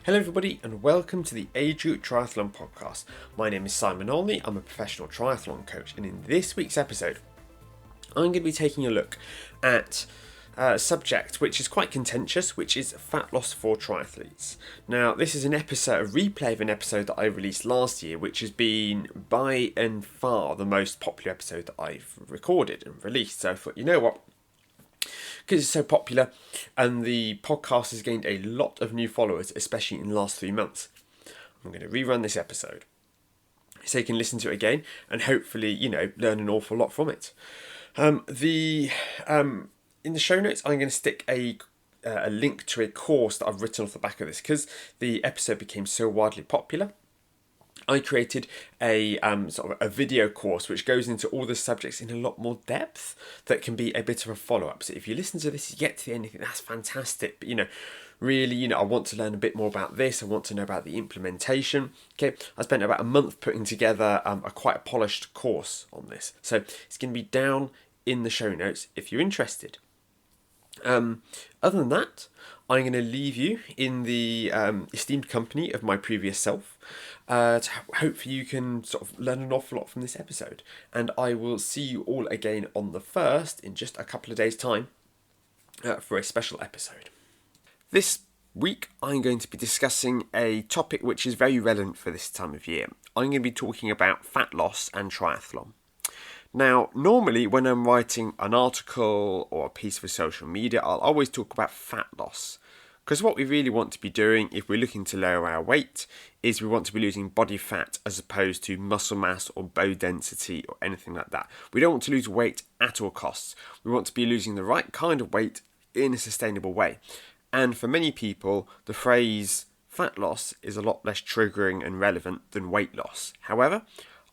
Hello everybody and welcome to the Age Group Triathlon Podcast. My name is Simon Olney, I'm a professional triathlon coach, and in this week's episode I'm going to be taking a look at a subject which is quite contentious, which is fat loss for triathletes. Now this is a replay of an episode that I released last year, which has been by and far the most popular episode that I've recorded and released. So I thought, you know what? Because it's so popular and the podcast has gained a lot of new followers, especially in the last 3 months, I'm going to rerun this episode so you can listen to it again and hopefully, learn an awful lot from it. In the show notes, I'm going to stick a link to a course that I've written off the back of this because the episode became so widely popular. I created a video course which goes into all the subjects in a lot more depth that can be a bit of a follow-up. So if you listen to this, you get to the end, you think that's fantastic. But, really, I want to learn a bit more about this. I want to know about the implementation. Okay, I spent about a month putting together quite a polished course on this. So it's going to be down in the show notes if you're interested. Other than that, I'm going to leave you in the esteemed company of my previous self. To hopefully you can sort of learn an awful lot from this episode. And I will see you all again on the 1st in just a couple of days' time for a special episode. This week I'm going to be discussing a topic which is very relevant for this time of year. I'm going to be talking about fat loss and triathlon. Now, normally when I'm writing an article or a piece for social media, I'll always talk about fat loss. Because what we really want to be doing if we're looking to lower our weight is we want to be losing body fat as opposed to muscle mass or bone density or anything like that. We don't want to lose weight at all costs. We want to be losing the right kind of weight in a sustainable way. And for many people, the phrase fat loss is a lot less triggering and relevant than weight loss. However,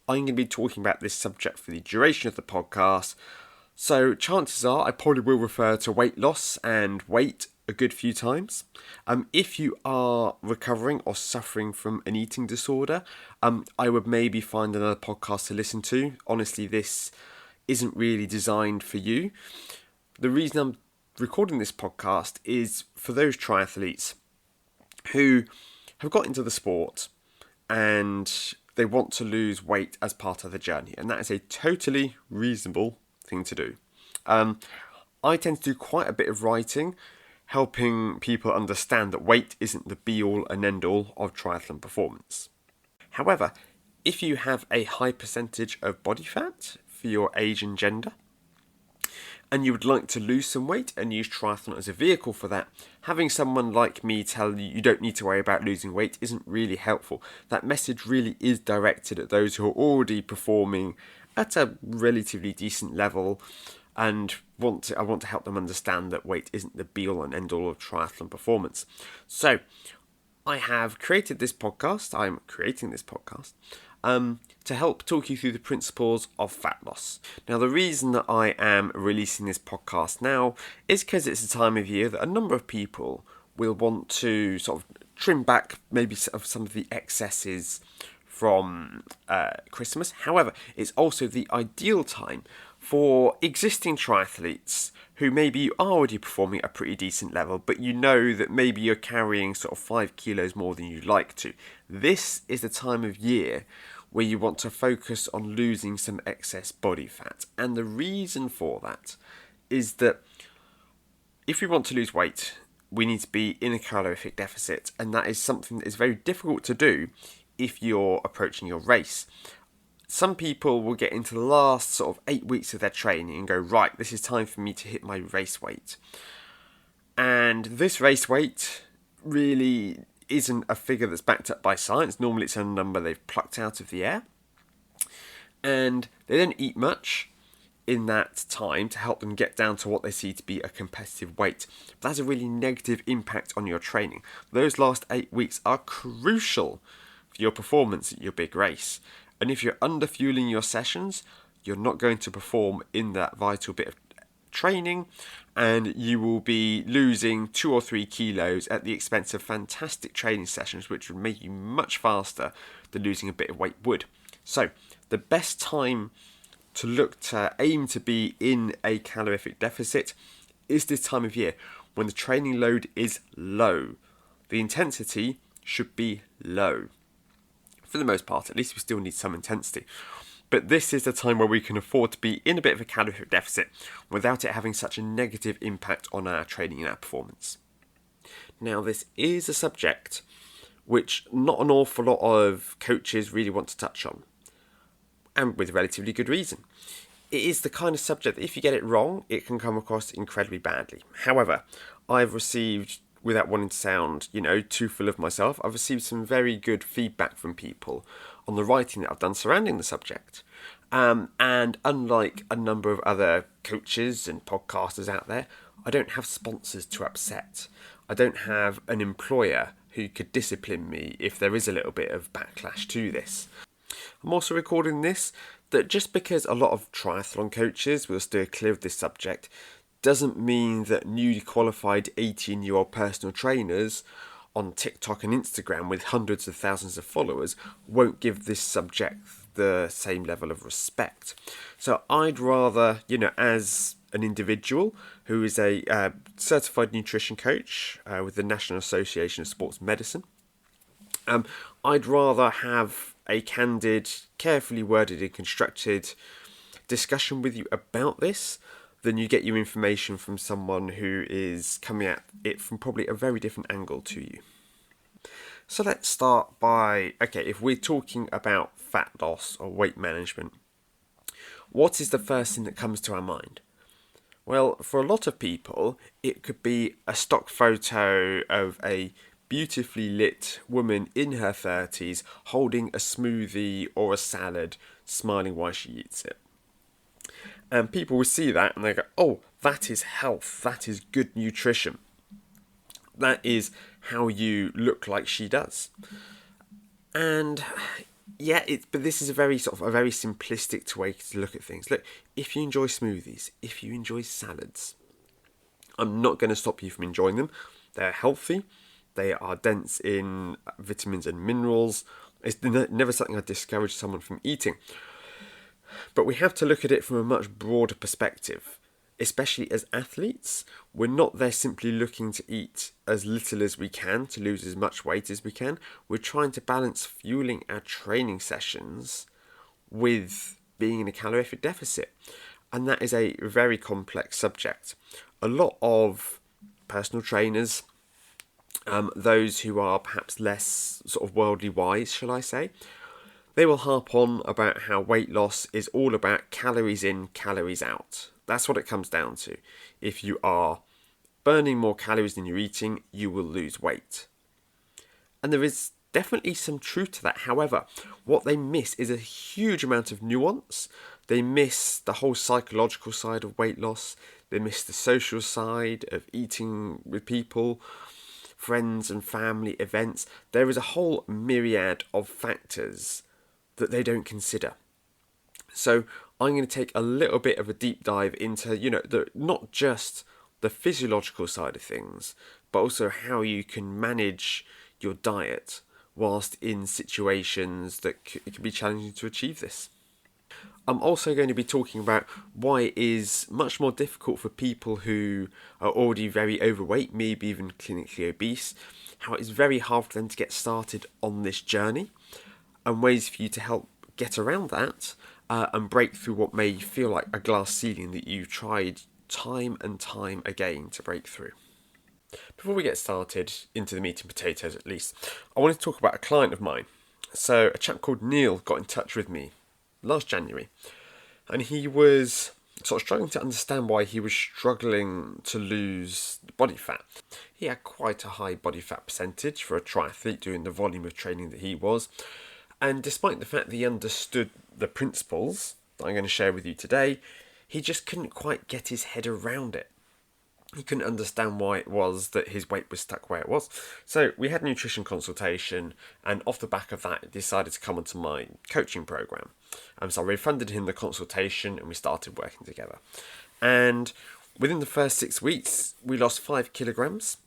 I'm going to be talking about this subject for the duration of the podcast. So chances are I probably will refer to weight loss and weight a good few times. If you are recovering or suffering from an eating disorder, I would maybe find another podcast to listen to. Honestly, this isn't really designed for you. The reason I'm recording this podcast is for those triathletes who have got into the sport and they want to lose weight as part of the journey, and that is a totally reasonable thing to do. I tend to do quite a bit of writing, helping people understand that weight isn't the be-all and end-all of triathlon performance. However, if you have a high percentage of body fat for your age and gender, and you would like to lose some weight and use triathlon as a vehicle for that, having someone like me tell you don't need to worry about losing weight isn't really helpful. That message really is directed at those who are already performing at a relatively decent level and I want to help them understand that weight isn't the be-all and end-all of triathlon performance. So, I have created this podcast, I'm creating this podcast, to help talk you through the principles of fat loss. Now, the reason that I am releasing this podcast now is because it's a time of year that a number of people will want to sort of trim back maybe some of the excesses from Christmas. However, it's also the ideal time for existing triathletes who maybe are already performing at a pretty decent level, but you know that maybe you're carrying sort of 5 kilos more than you'd like to. This is the time of year where you want to focus on losing some excess body fat. And the reason for that is that if we want to lose weight, we need to be in a calorific deficit, and that is something that is very difficult to do if you're approaching your race. Some people will get into the last sort of 8 weeks of their training and go, right, this is time for me to hit my race weight. And this race weight really isn't a figure that's backed up by science. Normally it's a number they've plucked out of the air. And they don't eat much in that time to help them get down to what they see to be a competitive weight. That has a really negative impact on your training. Those last 8 weeks are crucial for your performance at your big race. And if you're under-fueling your sessions, you're not going to perform in that vital bit of training, and you will be losing 2 or 3 kilos at the expense of fantastic training sessions, which would make you much faster than losing a bit of weight would. So, the best time to look to aim to be in a calorific deficit is this time of year when the training load is low. The intensity should be low. For the most part, at least we still need some intensity. But this is the time where we can afford to be in a bit of a calorific deficit without it having such a negative impact on our training and our performance. Now, this is a subject which not an awful lot of coaches really want to touch on, and with relatively good reason. It is the kind of subject that if you get it wrong, it can come across incredibly badly. However, I've received, without wanting to sound, too full of myself, I've received some very good feedback from people on the writing that I've done surrounding the subject. And unlike a number of other coaches and podcasters out there, I don't have sponsors to upset. I don't have an employer who could discipline me if there is a little bit of backlash to this. I'm also recording this that just because a lot of triathlon coaches will steer clear of this subject doesn't mean that newly qualified 18-year-old personal trainers on TikTok and Instagram with hundreds of thousands of followers won't give this subject the same level of respect. So I'd rather, as an individual who is a certified nutrition coach with the National Association of Sports Medicine, I'd rather have a candid, carefully worded and constructed discussion with you about this than you get your information from someone who is coming at it from probably a very different angle to you. So let's start by, if we're talking about fat loss or weight management, what is the first thing that comes to our mind? Well, for a lot of people, it could be a stock photo of a beautifully lit woman in her 30s holding a smoothie or a salad, smiling while she eats it. And people will see that and they go, oh, that is health, that is good nutrition. That is how you look like she does. And but this is a very simplistic way to look at things. Look, if you enjoy smoothies, if you enjoy salads, I'm not going to stop you from enjoying them. They're healthy. They are dense in vitamins and minerals. It's never something I discourage someone from eating. But we have to look at it from a much broader perspective. Especially as athletes, we're not there simply looking to eat as little as we can to lose as much weight as we can. We're trying to balance fueling our training sessions with being in a calorific deficit. And that is a very complex subject. A lot of personal trainers, those who are perhaps less sort of worldly wise, shall I say, they will harp on about how weight loss is all about calories in, calories out. That's what it comes down to. If you are burning more calories than you're eating, you will lose weight. And there is definitely some truth to that. However, what they miss is a huge amount of nuance. They miss the whole psychological side of weight loss. They miss the social side of eating with people, friends and family events. There is a whole myriad of factors that they don't consider. So I'm going to take a little bit of a deep dive into, not just the physiological side of things, but also how you can manage your diet whilst in situations that it can be challenging to achieve this. I'm also going to be talking about why it is much more difficult for people who are already very overweight, maybe even clinically obese, how it's very hard for them to get started on this journey, and ways for you to help get around that and break through what may feel like a glass ceiling that you've tried time and time again to break through. Before we get started into the meat and potatoes at least, I want to talk about a client of mine. So a chap called Neil got in touch with me last January, and he was sort of struggling to understand why he was struggling to lose body fat. He had quite a high body fat percentage for a triathlete doing the volume of training that he was. And despite the fact that he understood the principles that I'm going to share with you today, he just couldn't quite get his head around it. He couldn't understand why it was that his weight was stuck where it was. So we had a nutrition consultation, and off the back of that, he decided to come onto my coaching program. So I refunded him the consultation, and we started working together. And within the first 6 weeks, we lost 5 kilograms.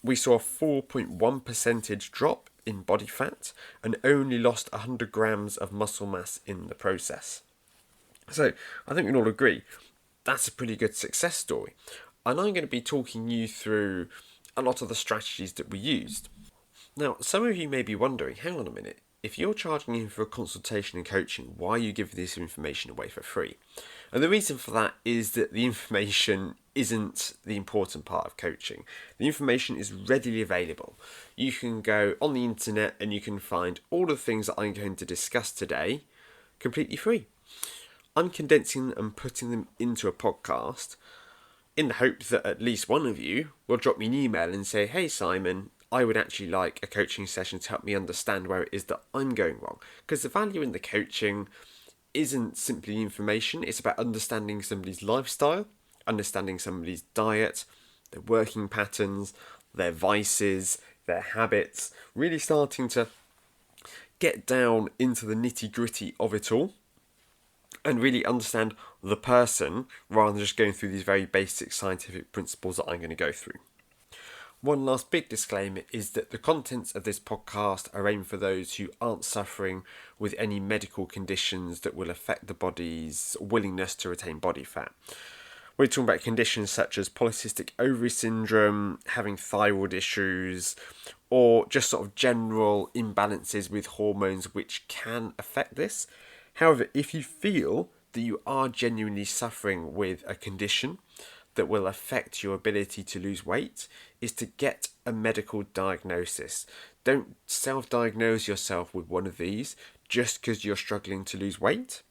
We saw a 4.1% drop in body fat and only lost 100 grams of muscle mass in the process. So I think we can all agree that's a pretty good success story. And I'm going to be talking you through a lot of the strategies that we used. Now, some of you may be wondering, hang on a minute, if you're charging in for a consultation and coaching, why are you giving this information away for free? And the reason for that is that the information isn't the important part of coaching. The information is readily available. You can go on the internet and you can find all the things that I'm going to discuss today completely free. I'm condensing them and putting them into a podcast in the hope that at least one of you will drop me an email and say, hey Simon, I would actually like a coaching session to help me understand where it is that I'm going wrong. Because the value in the coaching isn't simply information, it's about understanding somebody's lifestyle, understanding somebody's diet, their working patterns, their vices, their habits, really starting to get down into the nitty-gritty of it all and really understand the person rather than just going through these very basic scientific principles that I'm going to go through. One last big disclaimer is that the contents of this podcast are aimed for those who aren't suffering with any medical conditions that will affect the body's willingness to retain body fat. We're talking about conditions such as polycystic ovary syndrome, having thyroid issues, or just sort of general imbalances with hormones which can affect this. However, if you feel that you are genuinely suffering with a condition that will affect your ability to lose weight, is to get a medical diagnosis. Don't self-diagnose yourself with one of these just because you're struggling to lose weight.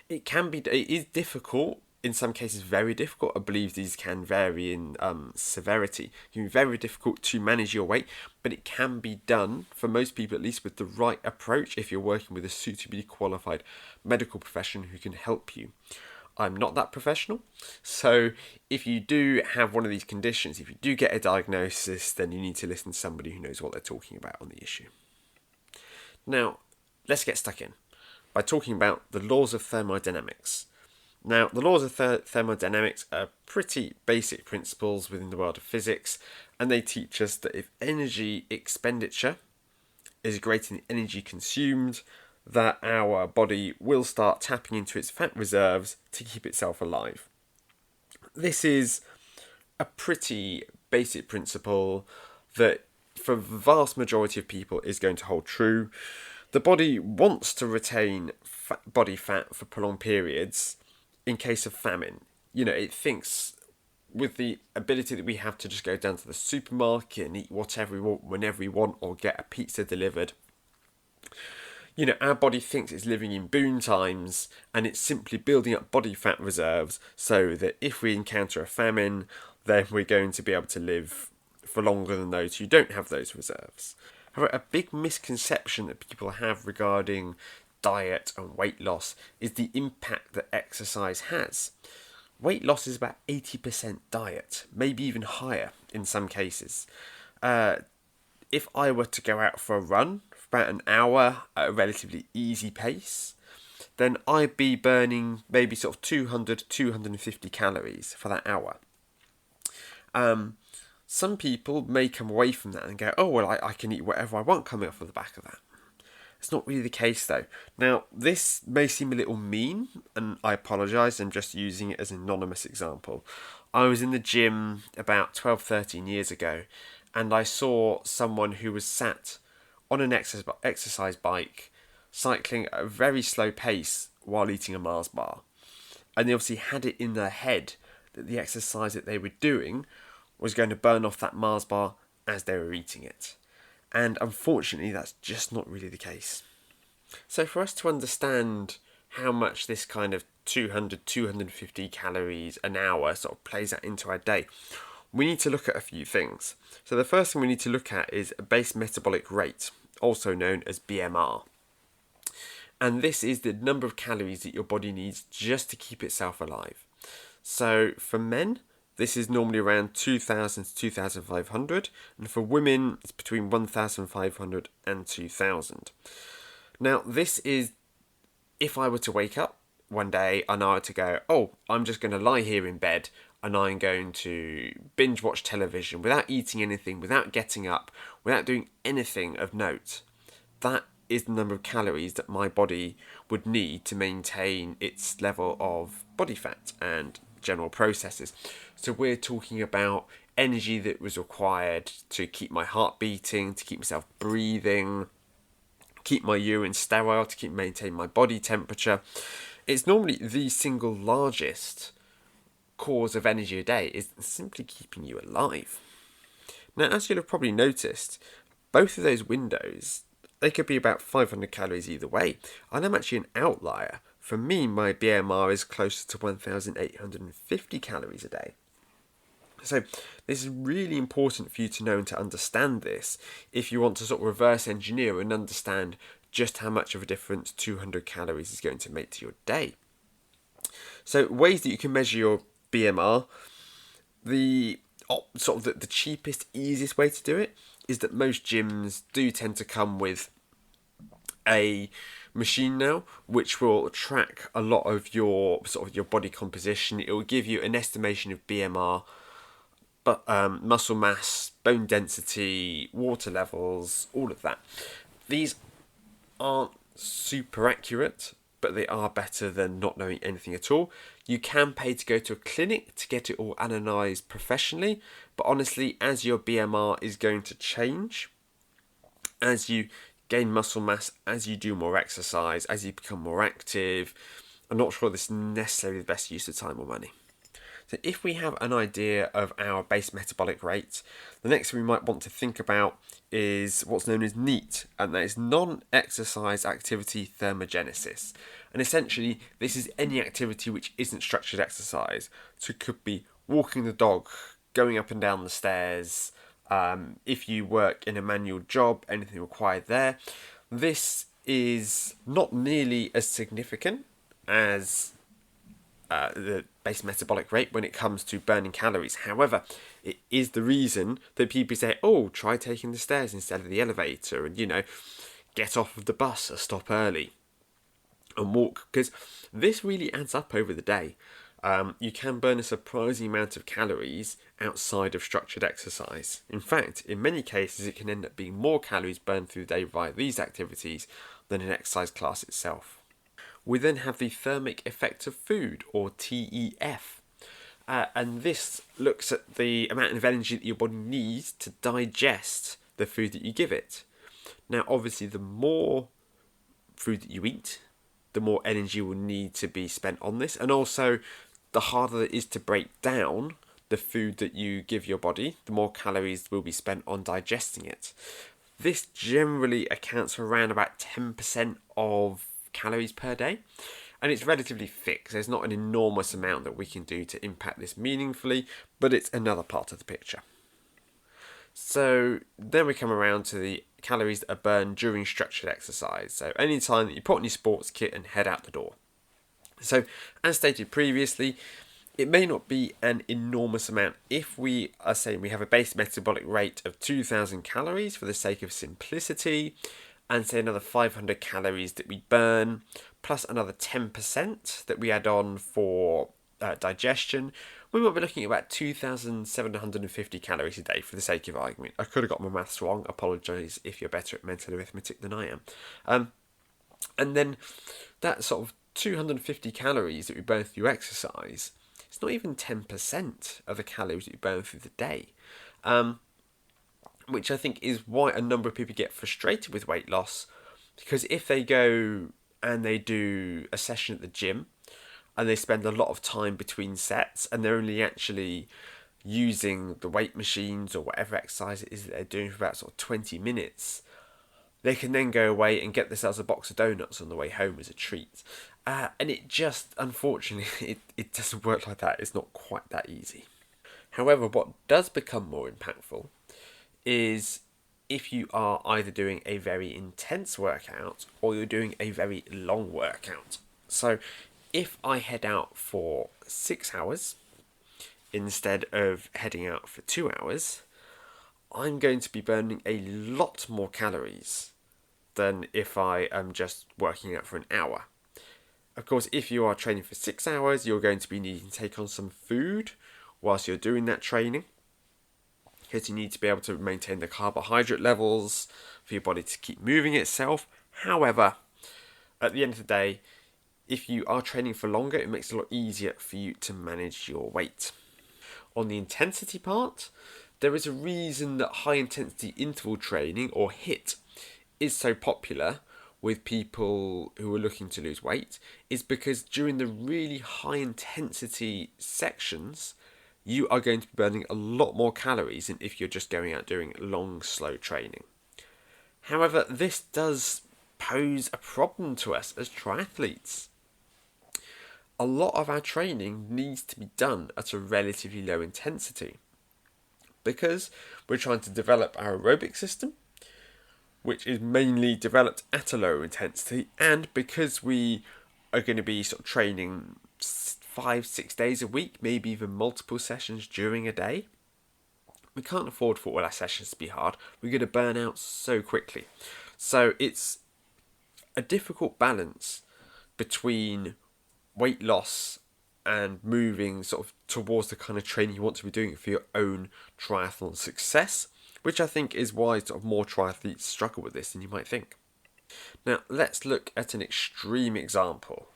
It is difficult, in some cases very difficult. I believe these can vary in severity. It can be very difficult to manage your weight, but it can be done, for most people at least, with the right approach if you're working with a suitably qualified medical professional who can help you. I'm not that professional, so if you do have one of these conditions, if you do get a diagnosis, then you need to listen to somebody who knows what they're talking about on the issue. Now, let's get stuck in by talking about the laws of thermodynamics. Now, the laws of thermodynamics are pretty basic principles within the world of physics, and they teach us that if energy expenditure is greater than energy consumed, that our body will start tapping into its fat reserves to keep itself alive. This is a pretty basic principle that for the vast majority of people is going to hold true. The body wants to retain body fat for prolonged periods in case of famine. It thinks with the ability that we have to just go down to the supermarket and eat whatever we want, whenever we want, or get a pizza delivered. Our body thinks it's living in boom times, and it's simply building up body fat reserves so that if we encounter a famine, then we're going to be able to live for longer than those who don't have those reserves. However, a big misconception that people have regarding diet and weight loss is the impact that exercise has. Weight loss is about 80% diet, maybe even higher in some cases. If I were to go out for a run for about an hour at a relatively easy pace, then I'd be burning maybe sort of 250 calories for that hour. Some people may come away from that and go, oh, well, I can eat whatever I want coming off of the back of that. It's not really the case, though. Now, this may seem a little mean, and I apologise, I'm just using it as an anonymous example. I was in the gym about 12, 13 years ago, and I saw someone who was sat on an exercise bike, cycling at a very slow pace while eating a Mars bar. And they obviously had it in their head that the exercise that they were doing was going to burn off that Mars bar as they were eating it. And unfortunately, that's just not really the case. So for us to understand how much this kind of 200, 250 calories an hour sort of plays out into our day, we need to look at a few things. So the first thing we need to look at is base metabolic rate, also known as BMR. And this is the number of calories that your body needs just to keep itself alive. So for men, this is normally around 2,000 to 2,500, and for women, it's between 1,500 and 2,000. Now, this is if I were to wake up one day and I were to go, oh, I'm just going to lie here in bed and I'm going to binge watch television without eating anything, without getting up, without doing anything of note. That is the number of calories that my body would need to maintain its level of body fat and general processes. So we're talking about energy that was required to keep my heart beating, to keep myself breathing, keep my urine sterile, to maintain my body temperature. It's normally the single largest cause of energy a day, is simply keeping you alive. Now, as you'll have probably noticed, both of those windows, they could be about 500 calories either way. And I'm actually an outlier. For me, my BMR is closer to 1,850 calories a day. So this is really important for you to know and to understand this if you want to sort of reverse engineer and understand just how much of a difference 200 calories is going to make to your day. So ways that you can measure your BMR, the cheapest, easiest way to do it is that most gyms do tend to come with a machine now, which will track a lot of your body composition. It will give you an estimation of BMR, but muscle mass, bone density, water levels, all of that. These aren't super accurate, but they are better than not knowing anything at all. You can pay to go to a clinic to get it all analysed professionally, but honestly, as your BMR is going to change, as you gain muscle mass, as you do more exercise, as you become more active, I'm not sure this is necessarily the best use of time or money. So if we have an idea of our base metabolic rate, the next thing we might want to think about is what's known as NEAT, and that is non-exercise activity thermogenesis. And essentially, this is any activity which isn't structured exercise. So it could be walking the dog, going up and down the stairs, if you work in a manual job, anything required there. This is not nearly as significant as the base metabolic rate when it comes to burning calories. However, it is the reason that people say, oh, try taking the stairs instead of the elevator, and get off of the bus or stop early and walk, because this really adds up over the day. You can burn a surprising amount of calories outside of structured exercise. In fact, in many cases, it can end up being more calories burned through the day via these activities than an exercise class itself. We then have the thermic effect of food, or TEF. And this looks at the amount of energy that your body needs to digest the food that you give it. Now, obviously, the more food that you eat, the more energy will need to be spent on this. And also, the harder it is to break down the food that you give your body, the more calories will be spent on digesting it. This generally accounts for around about 10% of calories per day, and it's relatively fixed. There's not an enormous amount that we can do to impact this meaningfully, but it's another part of the picture. So then we come around to the calories that are burned during structured exercise. So any time that you put on your sports kit and head out the door. So as stated previously, it may not be an enormous amount. If we are saying we have a base metabolic rate of 2,000 calories for the sake of simplicity, and say another 500 calories that we burn, plus another 10% that we add on for digestion, we might be looking at about 2,750 calories a day for the sake of argument. I could have got my maths wrong. Apologise if you're better at mental arithmetic than I am. And then that sort of 250 calories that we burn through exercise, it's not even 10% of the calories that we burn through the day. Which I think is why a number of people get frustrated with weight loss, because if they go and they do a session at the gym and they spend a lot of time between sets and they're only actually using the weight machines or whatever exercise it is that they're doing for about sort of 20 minutes, they can then go away and get themselves a box of donuts on the way home as a treat. And it just, unfortunately, it doesn't work like that. It's not quite that easy. However, what does become more impactful is if you are either doing a very intense workout or you're doing a very long workout. So if I head out for 6 hours instead of heading out for 2 hours, I'm going to be burning a lot more calories than if I am just working out for an hour. Of course, if you are training for 6 hours, you're going to be needing to take on some food whilst you're doing that training, because you need to be able to maintain the carbohydrate levels for your body to keep moving itself. However, at the end of the day, if you are training for longer, it makes it a lot easier for you to manage your weight. On the intensity part, there is a reason that high intensity interval training, or HIIT, is so popular with people who are looking to lose weight, is because during the really high intensity sections, you are going to be burning a lot more calories than if you're just going out doing long, slow training. However, this does pose a problem to us as triathletes. A lot of our training needs to be done at a relatively low intensity because we're trying to develop our aerobic system, which is mainly developed at a lower intensity, and because we are going to be sort of training 5-6 days a week, maybe even multiple sessions during a day, we can't afford for all our sessions to be hard. We're going to burn out so quickly. So it's a difficult balance between weight loss and moving sort of towards the kind of training you want to be doing for your own triathlon success, which I think is why sort of more triathletes struggle with this than you might think. Now, let's look at an extreme example.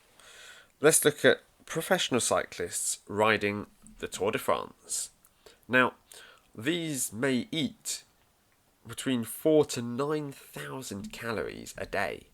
Let's look at professional cyclists riding the Tour de France. Now, these may eat between 4,000 to 9,000 calories a day.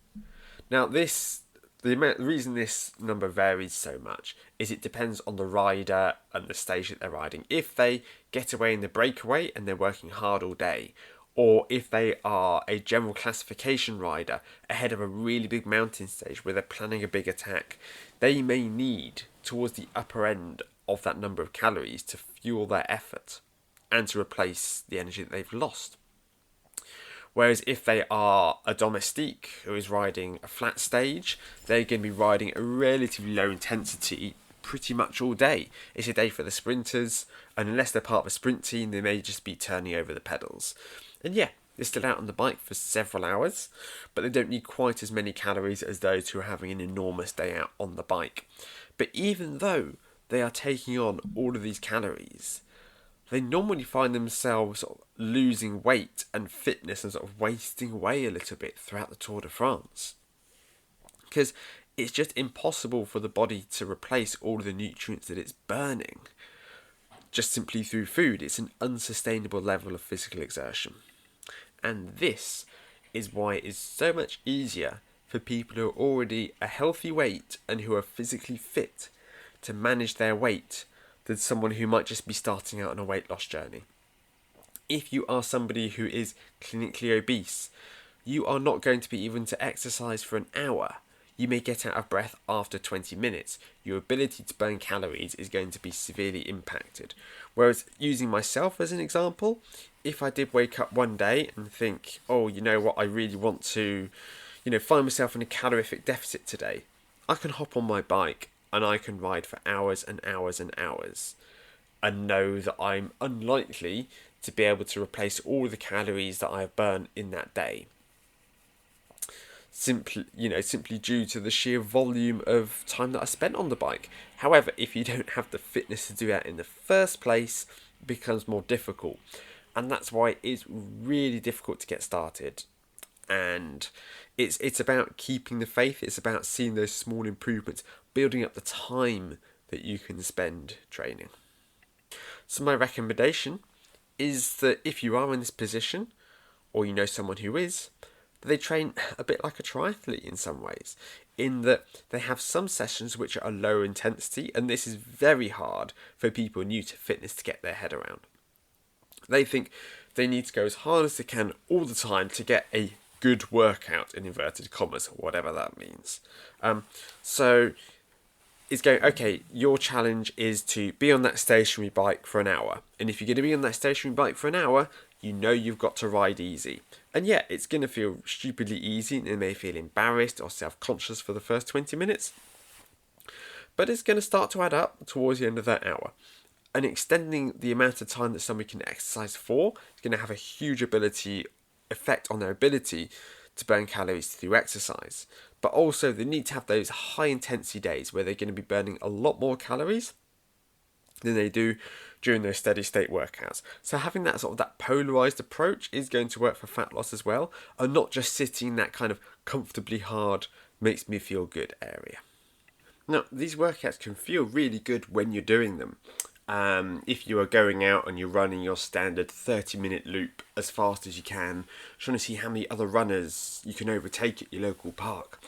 Now, the reason this number varies so much is it depends on the rider and the stage that they're riding. If they get away in the breakaway and they're working hard all day, or if they are a general classification rider ahead of a really big mountain stage where they're planning a big attack, they may need towards the upper end of that number of calories to fuel their effort and to replace the energy that they've lost. Whereas if they are a domestique who is riding a flat stage, they're going to be riding a relatively low intensity pretty much all day. It's a day for the sprinters, and unless they're part of a sprint team, they may just be turning over the pedals. And yeah, they're still out on the bike for several hours, but they don't need quite as many calories as those who are having an enormous day out on the bike. But even though they are taking on all of these calories, they normally find themselves sort of losing weight and fitness and sort of wasting away a little bit throughout the Tour de France. Because it's just impossible for the body to replace all of the nutrients that it's burning just simply through food. It's an unsustainable level of physical exertion. And this is why it is so much easier for people who are already a healthy weight and who are physically fit to manage their weight than someone who might just be starting out on a weight loss journey. If you are somebody who is clinically obese, you are not going to be able to exercise for an hour. You may get out of breath after 20 minutes. Your ability to burn calories is going to be severely impacted. Whereas using myself as an example, if I did wake up one day and think, oh, you know what, I really want to, find myself in a calorific deficit today, I can hop on my bike and I can ride for hours and hours and hours and know that I'm unlikely to be able to replace all the calories that I have burned in that day. Simply due to the sheer volume of time that I spent on the bike. However, if you don't have the fitness to do that in the first place, it becomes more difficult. And that's why it's really difficult to get started. And it's about keeping the faith. It's about seeing those small improvements, building up the time that you can spend training. So my recommendation is that if you are in this position, or you know someone who is, they train a bit like a triathlete in some ways, in that they have some sessions which are lower intensity, and this is very hard for people new to fitness to get their head around. They think they need to go as hard as they can all the time to get a good workout, in inverted commas, whatever that means. So it's going, okay, your challenge is to be on that stationary bike for an hour. And if you're going to be on that stationary bike for an hour, you know you've got to ride easy. And yeah, it's going to feel stupidly easy, and they may feel embarrassed or self-conscious for the first 20 minutes. But it's going to start to add up towards the end of that hour. And extending the amount of time that somebody can exercise for is going to have a huge effect on their ability to burn calories through exercise. But also they need to have those high intensity days where they're going to be burning a lot more calories than they do during those steady state workouts. So having that polarized approach is going to work for fat loss as well, and not just sitting in that kind of comfortably hard, makes me feel good area. Now, these workouts can feel really good when you're doing them, If you are going out and you're running your standard 30-minute loop as fast as you can, trying to see how many other runners you can overtake at your local park.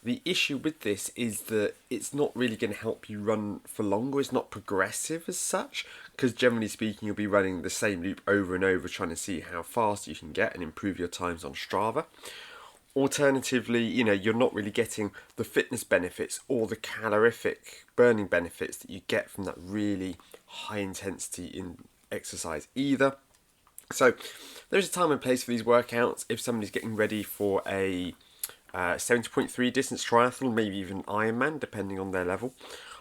The issue with this is that it's not really going to help you run for longer. It's not progressive as such, because generally speaking, you'll be running the same loop over and over, trying to see how fast you can get and improve your times on Strava. Alternatively, you're not really getting the fitness benefits or the calorific burning benefits that you get from that really high intensity in exercise either. So there's a time and place for these workouts. If somebody's getting ready for a 70.3 distance triathlon, maybe even Ironman, depending on their level,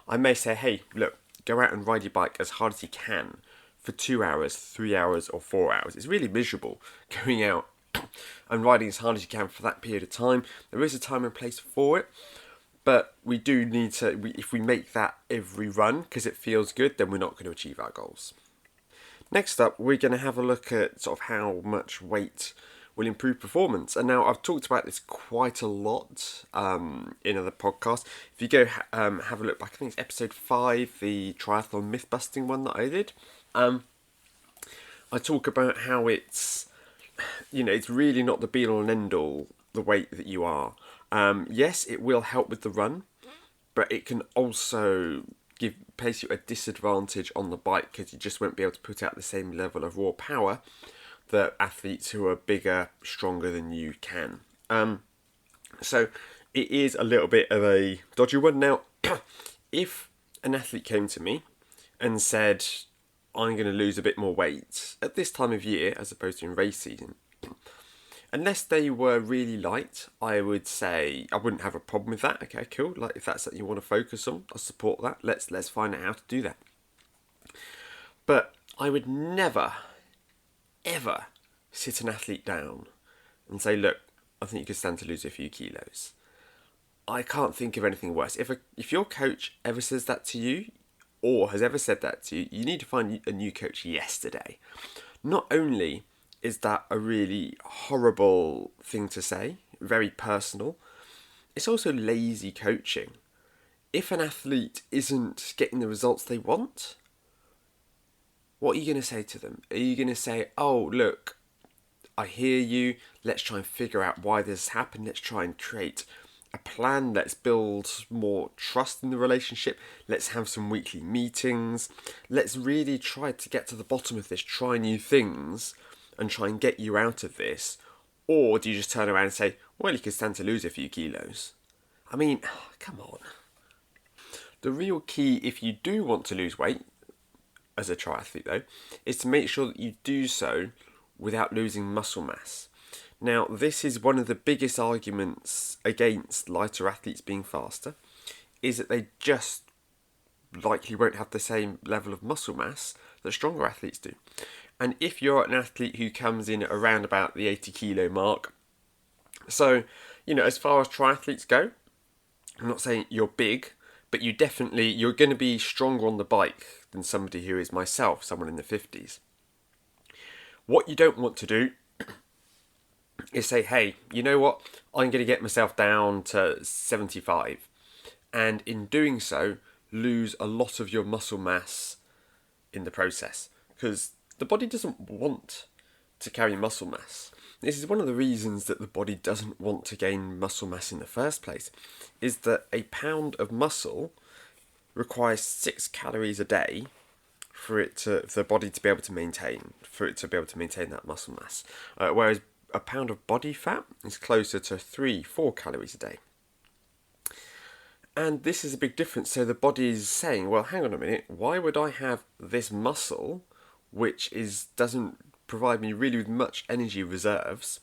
I may say, hey, look, go out and ride your bike as hard as you can for 2 hours, 3 hours, or 4 hours. It's really miserable going out and riding as hard as you can for that period of time. There is a time and place for it, but we do need to, if we make that every run because it feels good, then we're not going to achieve our goals. Next up, we're going to have a look at sort of how much weight will improve performance. And now I've talked about this quite a lot in other podcasts. If you go have a look back, I think it's episode 5, the triathlon myth busting one that I did. I talk about how it's really not the be all and end all, the weight that you are. Yes, it will help with the run, but it can also place you at a disadvantage on the bike because you just won't be able to put out the same level of raw power that athletes who are bigger, stronger than you can. So it is a little bit of a dodgy one. Now, if an athlete came to me and said, I'm going to lose a bit more weight at this time of year as opposed to in race season, unless they were really light, I would say I wouldn't have a problem with that. Okay, cool. Like if that's something you want to focus on, I support that. Let's find out how to do that. But I would never, ever sit an athlete down and say, look, I think you could stand to lose a few kilos. I can't think of anything worse. If your coach ever says that to you, or has ever said that to you, you need to find a new coach yesterday. Not only is that a really horrible thing to say, very personal, it's also lazy coaching. If an athlete isn't getting the results they want, what are you going to say to them? Are you going to say, oh, look, I hear you, let's try and figure out why this happened, let's try and create a plan, let's build more trust in the relationship, let's have some weekly meetings, let's really try to get to the bottom of this, try new things, and try and get you out of this? Or do you just turn around and say, well, you can stand to lose a few kilos? I mean, come on. The real key, if you do want to lose weight, as a triathlete though, is to make sure that you do so without losing muscle mass. Now, this is one of the biggest arguments against lighter athletes being faster, is that they just likely won't have the same level of muscle mass that stronger athletes do. And if you're an athlete who comes in around about the 80 kilo mark, so, as far as triathletes go, I'm not saying you're big, but you're going to be stronger on the bike than somebody who is myself, someone in the 50s. What you don't want to do is say, hey, you know what, I'm going to get myself down to 75, and in doing so, lose a lot of your muscle mass in the process, because the body doesn't want to carry muscle mass. This is one of the reasons that the body doesn't want to gain muscle mass in the first place, is that a pound of muscle requires 6 calories a day for the body to be able to maintain that muscle mass, whereas a pound of body fat is closer to 3-4 calories a day. And this is a big difference. So the body is saying, well, hang on a minute, why would I have this muscle which doesn't provide me really with much energy reserves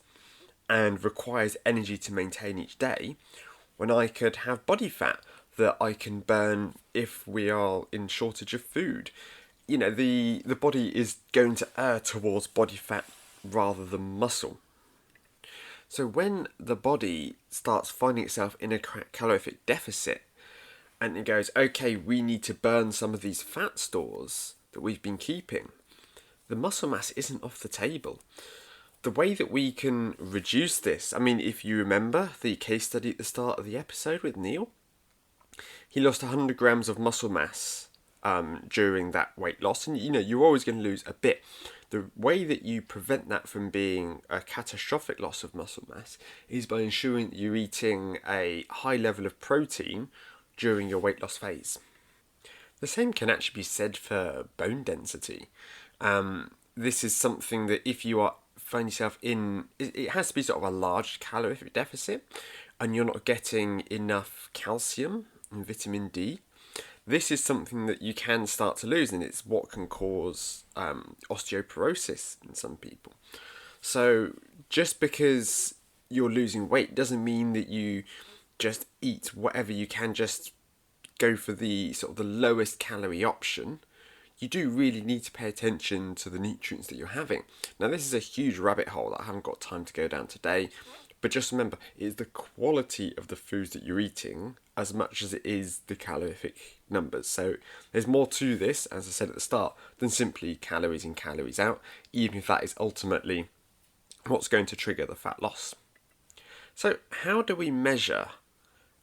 and requires energy to maintain each day, when I could have body fat that I can burn if we are in shortage of food? The body is going to err towards body fat rather than muscle. So when the body starts finding itself in a calorific deficit and it goes, okay, we need to burn some of these fat stores that we've been keeping, the muscle mass isn't off the table. The way that we can reduce this, I mean, if you remember the case study at the start of the episode with Neil, he lost 100 grams of muscle mass during that weight loss, and you're always going to lose a bit. The way that you prevent that from being a catastrophic loss of muscle mass is by ensuring that you're eating a high level of protein during your weight loss phase. The same can actually be said for bone density. This is something that if you find yourself in, it has to be sort of a large calorific deficit, and you're not getting enough calcium and vitamin D. This is something that you can start to lose, and it's what can cause osteoporosis in some people. So just because you're losing weight doesn't mean that you just eat whatever you can, just go for the sort of the lowest calorie option. You do really need to pay attention to the nutrients that you're having. Now, this is a huge rabbit hole that I haven't got time to go down today, but just remember, it is the quality of the foods that you're eating as much as it is the calorific numbers. So there's more to this, as I said at the start, than simply calories in, calories out, even if that is ultimately what's going to trigger the fat loss. So how do we measure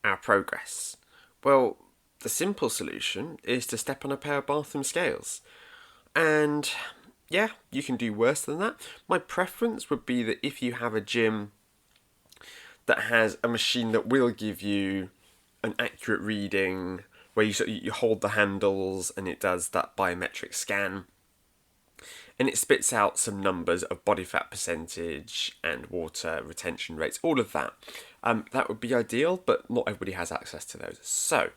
our progress? Well, the simple solution is to step on a pair of bathroom scales. And yeah, you can do worse than that. My preference would be that if you have a gym that has a machine that will give you an accurate reading, where you hold the handles and it does that biometric scan, and it spits out some numbers of body fat percentage and water retention rates, all of that. That would be ideal, but not everybody has access to those. So,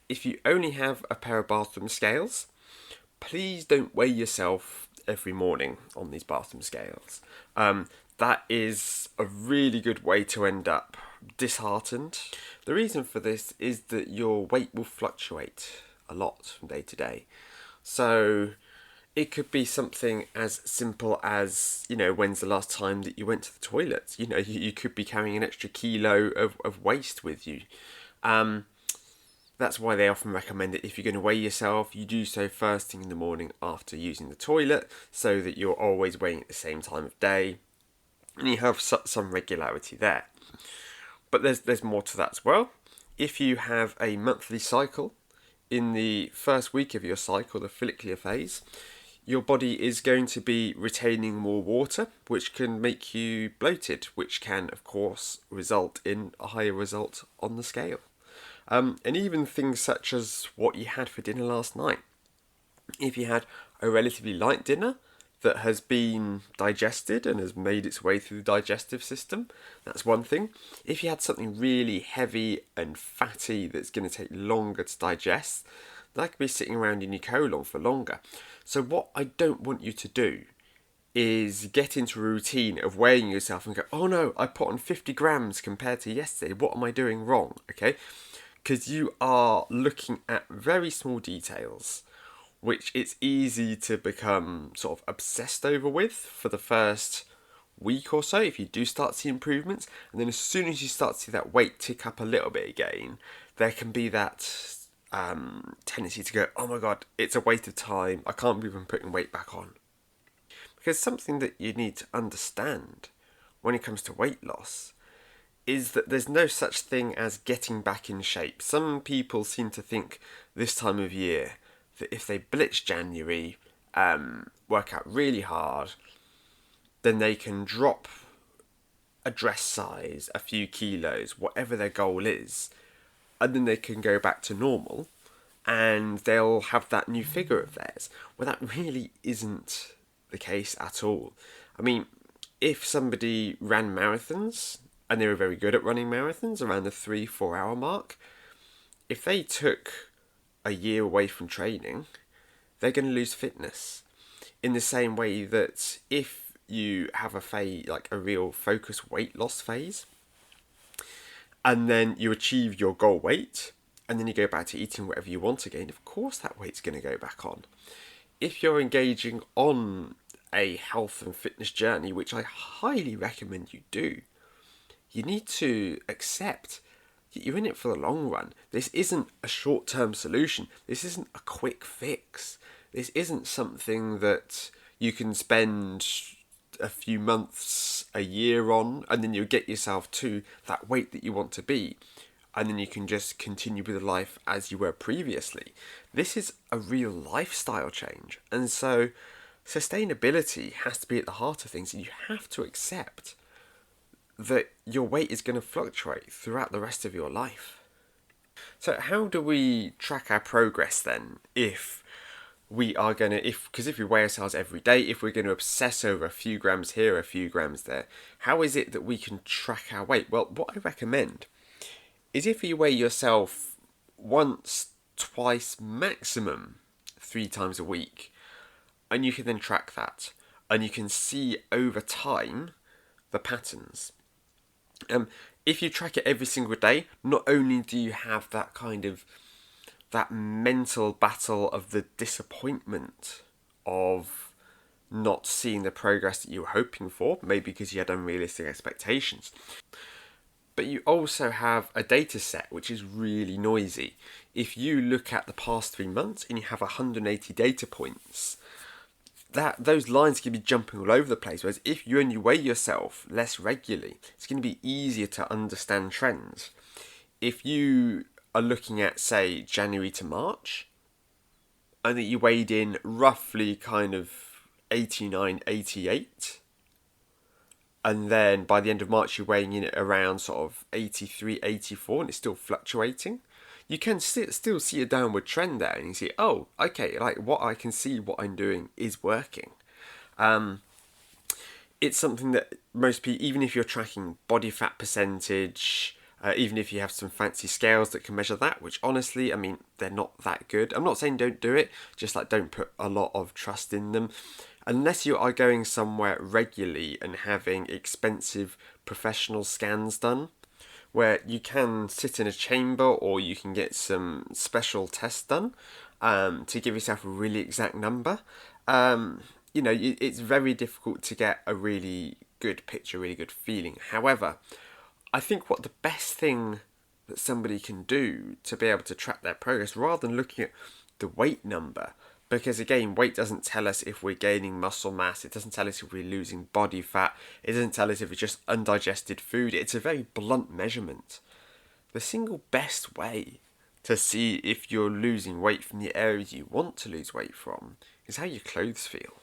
if you only have a pair of bathroom scales, please don't weigh yourself every morning on these bathroom scales. That is a really good way to end up disheartened. The reason for this is that your weight will fluctuate a lot from day to day. So it could be something as simple as, when's the last time that you went to the toilet? You could be carrying an extra kilo of waste with you. That's why they often recommend that if you're going to weigh yourself, you do so first thing in the morning after using the toilet, so that you're always weighing at the same time of day, and you have some regularity there. But there's more to that as well. If you have a monthly cycle, in the first week of your cycle, the follicular phase, your body is going to be retaining more water, which can make you bloated, which can, of course, result in a higher result on the scale. And even things such as what you had for dinner last night. If you had a relatively light dinner that has been digested and has made its way through the digestive system, that's one thing. If you had something really heavy and fatty that's going to take longer to digest, that could be sitting around in your colon for longer. So what I don't want you to do is get into a routine of weighing yourself and go, oh no, I put on 50 grams compared to yesterday, what am I doing wrong? Okay, because you are looking at very small details, which it's easy to become sort of obsessed over with for the first week or so if you do start to see improvements. And then as soon as you start to see that weight tick up a little bit again, there can be that tendency to go, oh my god, it's a waste of time, I can't believe I'm putting weight back on. Because something that you need to understand when it comes to weight loss is that there's no such thing as getting back in shape. Some people seem to think this time of year that if they blitz January, work out really hard, then they can drop a dress size, a few kilos, whatever their goal is, and then they can go back to normal and they'll have that new figure of theirs. Well, that really isn't the case at all. I mean, if somebody ran marathons, and they were very good at running marathons around the 3-4 hour mark, if they took a year away from training, they're going to lose fitness. In the same way that if you have a phase, like a real focused weight loss phase, and then you achieve your goal weight, and then you go back to eating whatever you want again, of course that weight's going to go back on. If you're engaging on a health and fitness journey, which I highly recommend you do, you need to accept that you're in it for the long run. This isn't a short-term solution. This isn't a quick fix. This isn't something that you can spend a few months, a year on, and then you'll get yourself to that weight that you want to be. and then you can just continue with life as you were previously. This is a real lifestyle change, and so sustainability has to be at the heart of things, and you have to accept that your weight is going to fluctuate throughout the rest of your life. So how do we track our progress then if we are going to, because if we weigh ourselves every day, if we're going to obsess over a few grams here, a few grams there, how is it that we can track our weight? Well, what I recommend is if you weigh yourself once, twice, maximum 3 times a week, and you can then track that, and you can see over time the patterns. If you track it every single day, not only do you have that kind of that mental battle of the disappointment of not seeing the progress that you were hoping for, maybe because you had unrealistic expectations, but you also have a data set which is really noisy. If you look at the past 3 months and you have 180 data points, those lines can be jumping all over the place. Whereas if you only weigh yourself less regularly, it's going to be easier to understand trends. If you are looking at, say, January to March, and that you weighed in roughly kind of 89, 88, and then by the end of March you're weighing in at around sort of 83, 84, and it's still fluctuating, you can still see a downward trend there, and you see, oh, okay, like what I can see, what I'm doing is working. It's something that most people, even if you're tracking body fat percentage, even if you have some fancy scales that can measure that, which honestly, I mean, they're not that good. I'm not saying don't do it, just like don't put a lot of trust in them. Unless you are going somewhere regularly and having expensive professional scans done, where you can sit in a chamber or you can get some special tests done to give yourself a really exact number. It's very difficult to get a really good picture, really good feeling. However, I think what the best thing that somebody can do to be able to track their progress, rather than looking at the weight number, because again, weight doesn't tell us if we're gaining muscle mass, it doesn't tell us if we're losing body fat, it doesn't tell us if it's just undigested food, it's a very blunt measurement. The single best way to see if you're losing weight from the areas you want to lose weight from is how your clothes feel.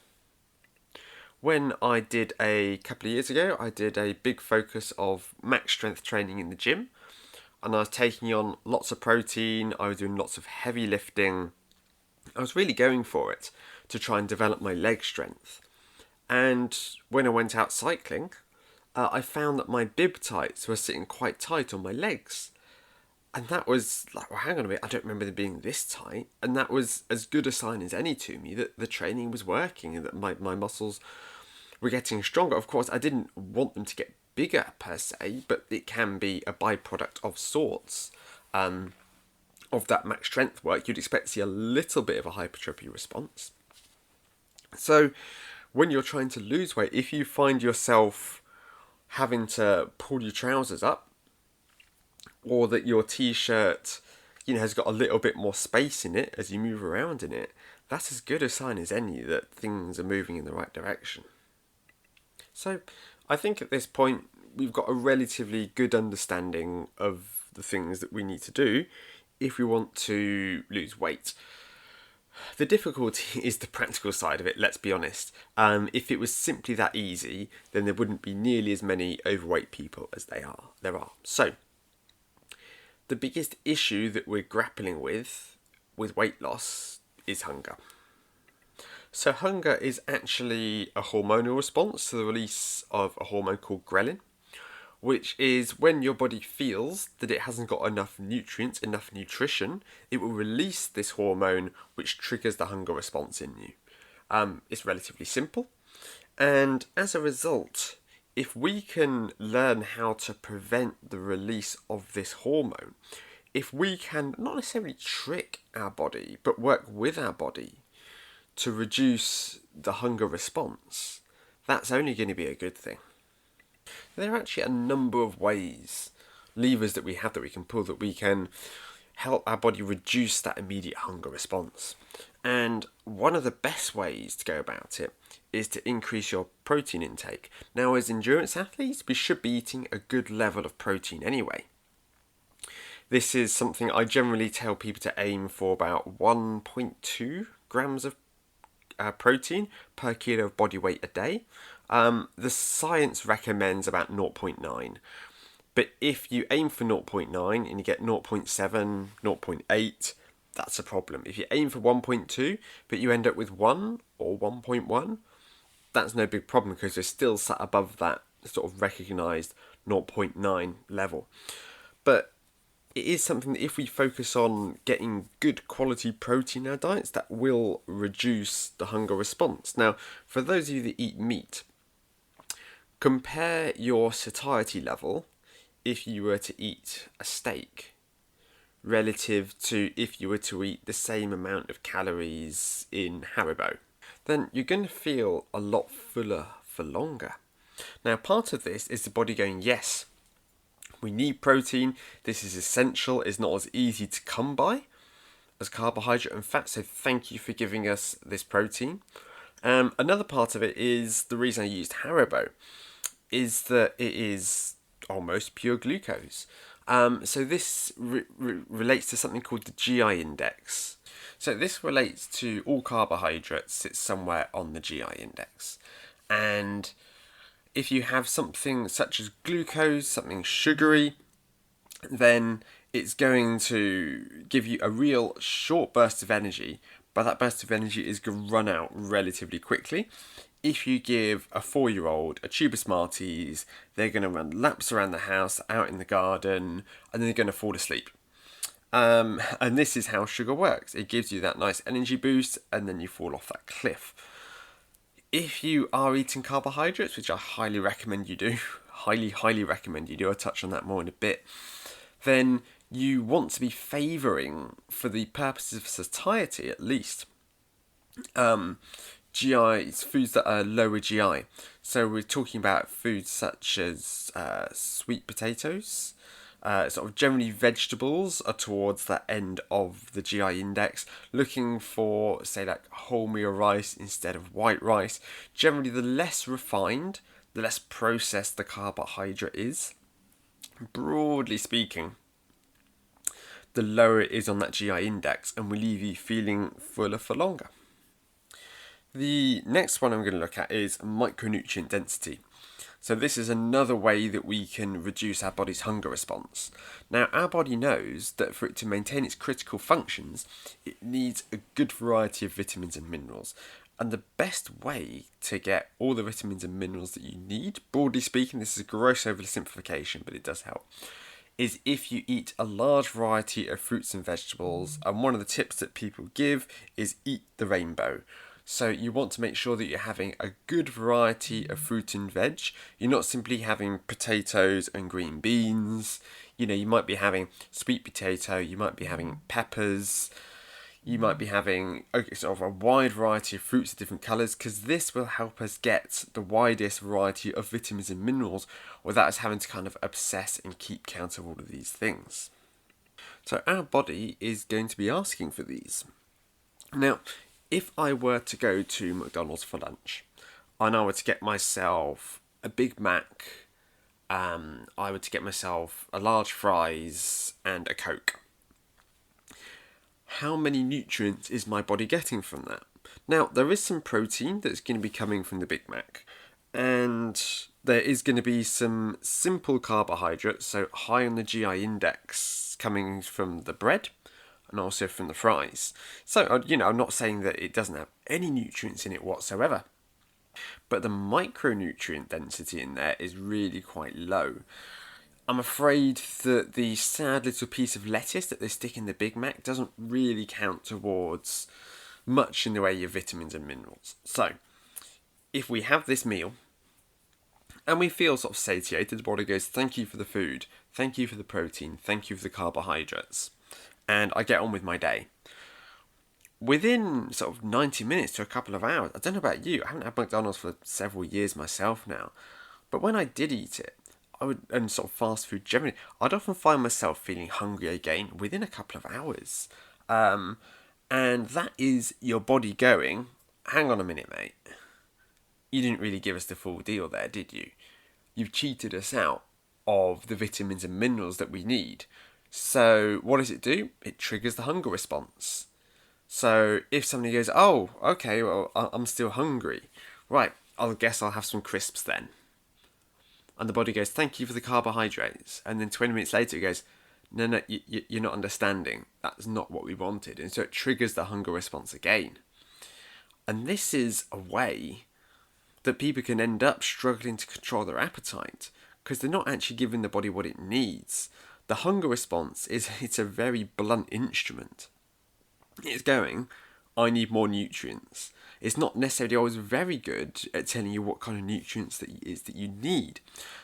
When I did a couple of years ago, I did a big focus of max strength training in the gym, and I was taking on lots of protein, I was doing lots of heavy lifting, I was really going for it to try and develop my leg strength. And when I went out cycling, I found that my bib tights were sitting quite tight on my legs. And that was like, well, hang on a minute, I don't remember them being this tight. And that was as good a sign as any to me that the training was working and that my muscles were getting stronger. Of course, I didn't want them to get bigger per se, but it can be a byproduct of sorts of that max strength work. You'd expect to see a little bit of a hypertrophy response. So when you're trying to lose weight, if you find yourself having to pull your trousers up, or that your t-shirt, has got a little bit more space in it as you move around in it, that's as good a sign as any that things are moving in the right direction. So I think at this point we've got a relatively good understanding of the things that we need to do if we want to lose weight. The difficulty is the practical side of it, let's be honest. If it was simply that easy, then there wouldn't be nearly as many overweight people as there are. So, the biggest issue that we're grappling with weight loss is hunger. So hunger is actually a hormonal response to the release of a hormone called ghrelin, which is when your body feels that it hasn't got enough nutrients, enough nutrition, it will release this hormone which triggers the hunger response in you. It's relatively simple, and as a result, if we can learn how to prevent the release of this hormone, if we can not necessarily trick our body, but work with our body to reduce the hunger response, that's only going to be a good thing. There are actually a number of levers that we have that we can pull, that we can help our body reduce that immediate hunger response. And one of the best ways to go about it is to increase your protein intake. Now, as endurance athletes, we should be eating a good level of protein anyway. This is something I generally tell people to aim for about 1.2 grams of protein per kilo of body weight a day. The science recommends about 0.9. But if you aim for 0.9 and you get 0.7, 0.8, that's a problem. If you aim for 1.2 but you end up with 1 or 1.1, that's no big problem because you're still sat above that sort of recognised 0.9 level. But it is something that if we focus on getting good quality protein in our diets, that will reduce the hunger response. Now, for those of you that eat meat, compare your satiety level if you were to eat a steak relative to if you were to eat the same amount of calories in Haribo. Then you're going to feel a lot fuller for longer. Now, part of this is the body going, yes, we need protein, this is essential, it's not as easy to come by as carbohydrate and fat, so thank you for giving us this protein. Another part of it is the reason I used Haribo is that it is almost pure glucose. So this relates to something called the GI index. So this relates to all carbohydrates, it's somewhere on the GI index. And if you have something such as glucose, something sugary, then it's going to give you a real short burst of energy, but that burst of energy is going to run out relatively quickly. If you give a 4-year-old a tube of Smarties, they're going to run laps around the house, out in the garden, and then they're going to fall asleep. And this is how sugar works. It gives you that nice energy boost, and then you fall off that cliff. If you are eating carbohydrates, which I highly recommend you do, highly recommend you do, I'll touch on that more in a bit, then you want to be favouring, for the purposes of satiety at least, GI, foods that are lower GI. So we're talking about foods such as sweet potatoes, sort of generally vegetables are towards that end of the GI index, looking for, say, like wholemeal rice instead of white rice. Generally, the less refined, the less processed the carbohydrate is. Broadly speaking, the lower it is on that GI index and will leave you feeling fuller for longer. The next one I'm going to look at is micronutrient density. So this is another way that we can reduce our body's hunger response. Now, our body knows that for it to maintain its critical functions, it needs a good variety of vitamins and minerals. And the best way to get all the vitamins and minerals that you need, broadly speaking, this is a gross oversimplification, but it does help, is if you eat a large variety of fruits and vegetables. And one of the tips that people give is eat the rainbow. So you want to make sure that you're having a good variety of fruit and veg. You're not simply having potatoes and green beans. You know, you might be having sweet potato, you might be having peppers, you might be having sort of a wide variety of fruits of different colours, because this will help us get the widest variety of vitamins and minerals without us having to kind of obsess and keep count of all of these things. So our body is going to be asking for these. Now, if I were to go to McDonald's for lunch and I were to get myself a Big Mac, I were to get myself a large fries and a Coke, how many nutrients is my body getting from that? Now, there is some protein that's going to be coming from the Big Mac, and there is going to be some simple carbohydrates, so high on the GI index, coming from the bread and also from the fries. So, I'm not saying that it doesn't have any nutrients in it whatsoever, but the micronutrient density in there is really quite low. I'm afraid that the sad little piece of lettuce that they stick in the Big Mac doesn't really count towards much in the way of vitamins and minerals. So, if we have this meal and we feel sort of satiated, the body goes, thank you for the food, thank you for the protein, thank you for the carbohydrates, and I get on with my day. Within sort of 90 minutes to a couple of hours, I don't know about you, I haven't had McDonald's for several years myself now, but when I did eat it, and sort of fast food generally, I'd often find myself feeling hungry again within a couple of hours. And that is your body going, hang on a minute, mate. You didn't really give us the full deal there, did you? You've cheated us out of the vitamins and minerals that we need. So what does it do? It triggers the hunger response. So if somebody goes, oh, okay, well, I'm still hungry. Right, I'll guess I'll have some crisps then. And the body goes, thank you for the carbohydrates. And then 20 minutes later it goes, no, you're not understanding. That's not what we wanted. And so it triggers the hunger response again. And this is a way that people can end up struggling to control their appetite because they're not actually giving the body what it needs. The hunger response it's a very blunt instrument. It's going, I need more nutrients. It's not necessarily always very good at telling you what kind of nutrients that it is that you need.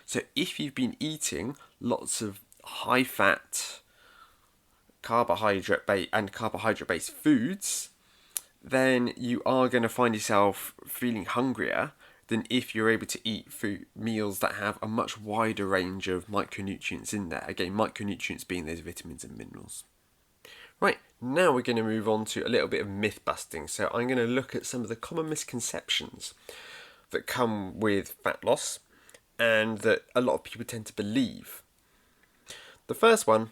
So if you've been eating lots of high fat, carbohydrate based foods, then you are going to find yourself feeling hungrier than if you're able to eat meals that have a much wider range of micronutrients in there. Again, micronutrients being those vitamins and minerals. Right, now we're going to move on to a little bit of myth busting. So I'm going to look at some of the common misconceptions that come with fat loss and that a lot of people tend to believe. The first one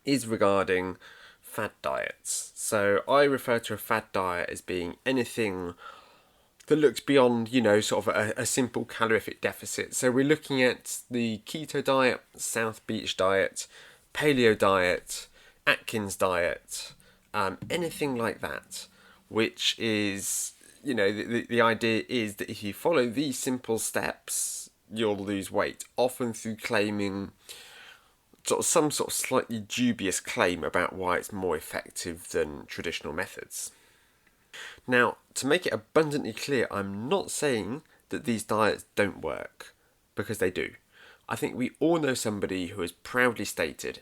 is regarding fad diets. So I refer to a fad diet as being anything that looks beyond, sort of a simple calorific deficit. So we're looking at the keto diet, South Beach diet, paleo diet, Atkins diet, anything like that, which is, the idea is that if you follow these simple steps, you'll lose weight, often through claiming some sort of slightly dubious claim about why it's more effective than traditional methods. Now, to make it abundantly clear, I'm not saying that these diets don't work, because they do. I think we all know somebody who has proudly stated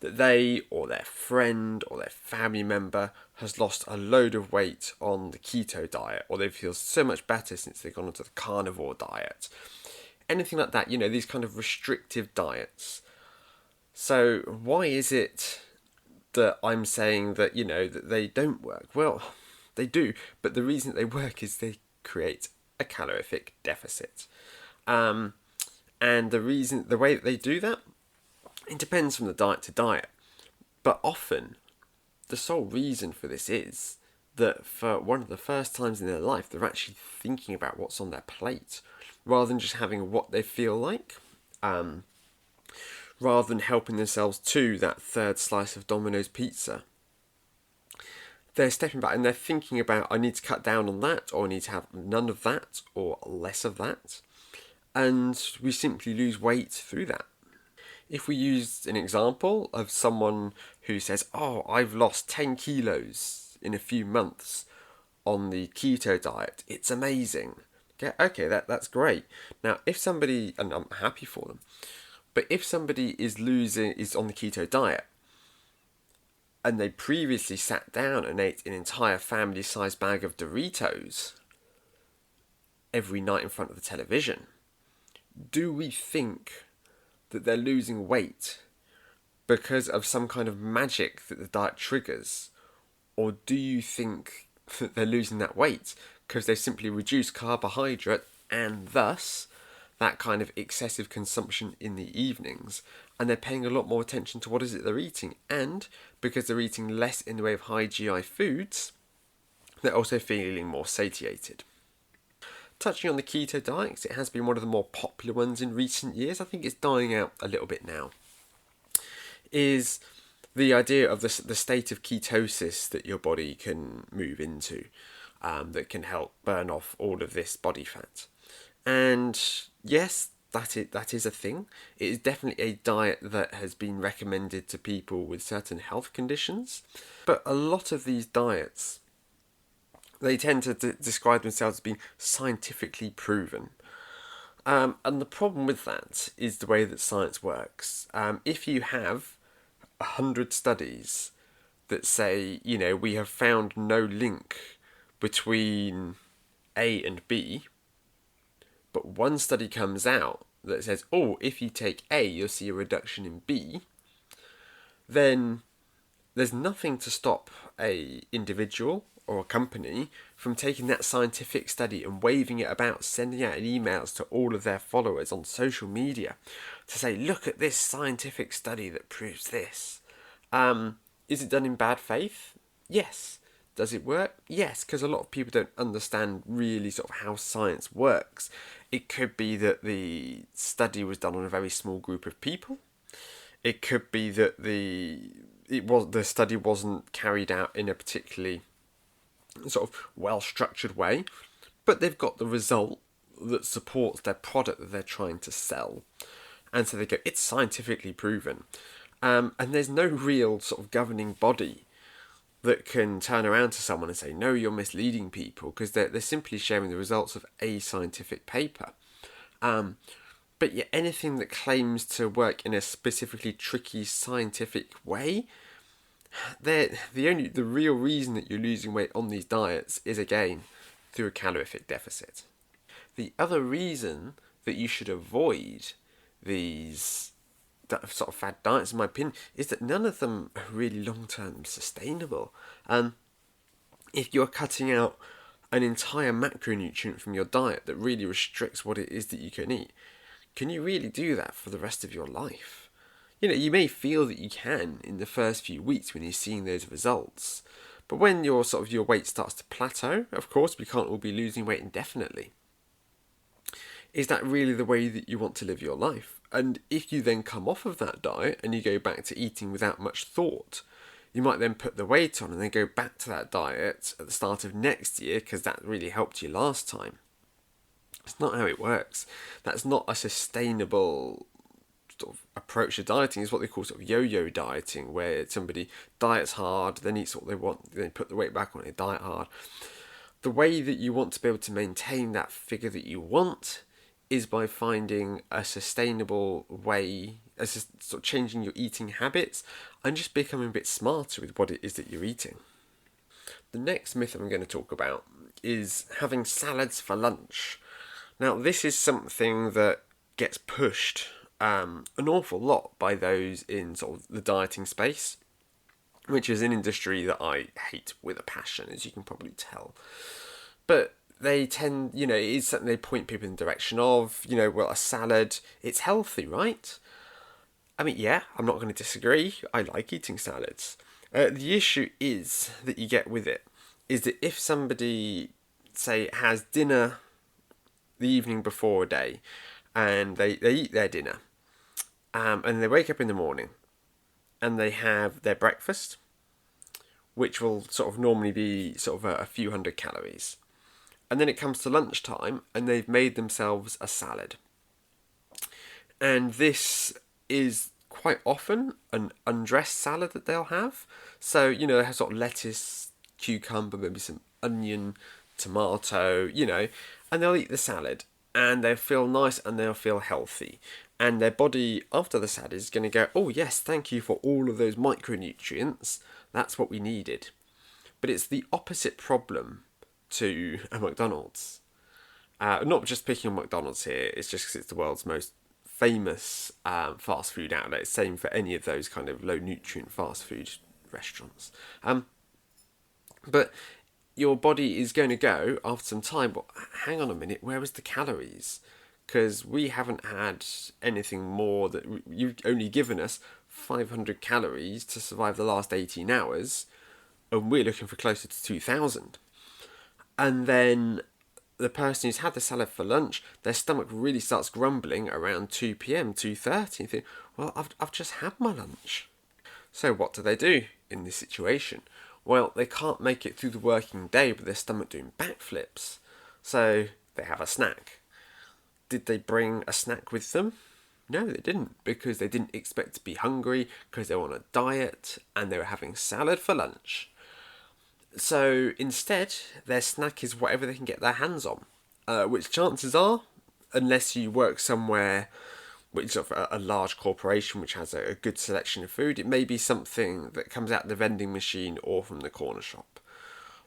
that they or their friend or their family member has lost a load of weight on the keto diet, or they feel so much better since they've gone onto the carnivore diet. Anything like that, these kind of restrictive diets. So why is it that I'm saying that, that they don't work? Well, they do, but the reason they work is they create a calorific deficit. And the way that they do that, it depends from the diet to diet. But often, the sole reason for this is that for one of the first times in their life, they're actually thinking about what's on their plate, rather than just having what they feel like. Rather than helping themselves to that third slice of Domino's pizza. They're stepping back and they're thinking about, I need to cut down on that, or I need to have none of that, or less of that. And we simply lose weight through that. If we use an example of someone who says, oh, I've lost 10 kilos in a few months on the keto diet, it's amazing. Okay, that's great. Now, if somebody, and I'm happy for them, but if somebody is on the keto diet, and they previously sat down and ate an entire family-sized bag of Doritos every night in front of the television, do we think that they're losing weight because of some kind of magic that the diet triggers? Or do you think that they're losing that weight because they've simply reduced carbohydrate and thus that kind of excessive consumption in the evenings, and they're paying a lot more attention to what is it they're eating, and because they're eating less in the way of high GI foods, they're also feeling more satiated. Touching on the keto diet, because it has been one of the more popular ones in recent years, I think it's dying out a little bit now, is the idea of the state of ketosis that your body can move into, that can help burn off all of this body fat. And yes, that is a thing. It is definitely a diet that has been recommended to people with certain health conditions. But a lot of these diets, they tend to describe themselves as being scientifically proven. And the problem with that is the way that science works. If you have 100 studies that say, we have found no link between A and B, but one study comes out that says, oh, if you take A, you'll see a reduction in B, then there's nothing to stop a individual or a company from taking that scientific study and waving it about, sending out emails to all of their followers on social media to say, look at this scientific study that proves this. Is it done in bad faith? Yes. Does it work? Yes, because a lot of people don't understand really sort of how science works. It could be that the study was done on a very small group of people. It could be that the study wasn't carried out in a particularly sort of well structured way, but they've got the result that supports their product that they're trying to sell, and so they go, it's scientifically proven, and there's no real sort of governing body that can turn around to someone and say, no, you're misleading people, because they're simply sharing the results of a scientific paper. But yet anything that claims to work in a specifically tricky scientific way, the real reason that you're losing weight on these diets is, again, through a calorific deficit. The other reason that you should avoid these sort of fad diets, in my opinion, is that none of them are really long-term sustainable. If you're cutting out an entire macronutrient from your diet that really restricts what it is that you can eat, can you really do that for the rest of your life? You may feel that you can in the first few weeks when you're seeing those results, but when your weight starts to plateau, of course, we can't all be losing weight indefinitely. Is that really the way that you want to live your life? And if you then come off of that diet and you go back to eating without much thought, you might then put the weight on and then go back to that diet at the start of next year because that really helped you last time. It's not how it works. That's not a sustainable sort of approach to dieting. It's what they call sort of yo-yo dieting, where somebody diets hard, then eats what they want, then put the weight back on, they diet hard. The way that you want to be able to maintain that figure that you want is by finding a sustainable way, sort of changing your eating habits and just becoming a bit smarter with what it is that you're eating. The next myth I'm going to talk about is having salads for lunch. Now, this is something that gets pushed an awful lot by those in sort of the dieting space, which is an industry that I hate with a passion, as you can probably tell. But they tend, it is something they point people in the direction of, well, a salad, it's healthy, right? I mean, yeah, I'm not going to disagree. I like eating salads. The issue is that you get with it is that if somebody, say, has dinner the evening before a day and they eat their dinner and they wake up in the morning and they have their breakfast, which will sort of normally be sort of a few hundred calories. And then it comes to lunchtime and they've made themselves a salad. And this is quite often an undressed salad that they'll have. So, they have sort of lettuce, cucumber, maybe some onion, tomato, and they'll eat the salad and they'll feel nice and they'll feel healthy. And their body after the salad is going to go, oh yes, thank you for all of those micronutrients. That's what we needed. But it's the opposite problem to a McDonald's. Not just picking on McDonald's here, it's just because it's the world's most famous fast food outlet. Same for any of those kind of low nutrient fast food restaurants. But your body is going to go after some time, but hang on a minute, where was the calories? Because we haven't had anything more that you've only given us 500 calories to survive the last 18 hours, and we're looking for closer to 2,000. And then the person who's had the salad for lunch, their stomach really starts grumbling around 2 p.m, 2:30. You think, well, I've just had my lunch. So what do in this situation? Well, they can't make it through the working day with their stomach doing backflips. So they have a snack. Did they bring a snack with them? No, they didn't, because they didn't expect to be hungry, because they were on a diet and they were having salad for lunch. So instead, their snack is whatever they can get their hands on, which chances are, unless you work somewhere which is a large corporation which has a good selection of food, it may be something that comes out the vending machine or from the corner shop.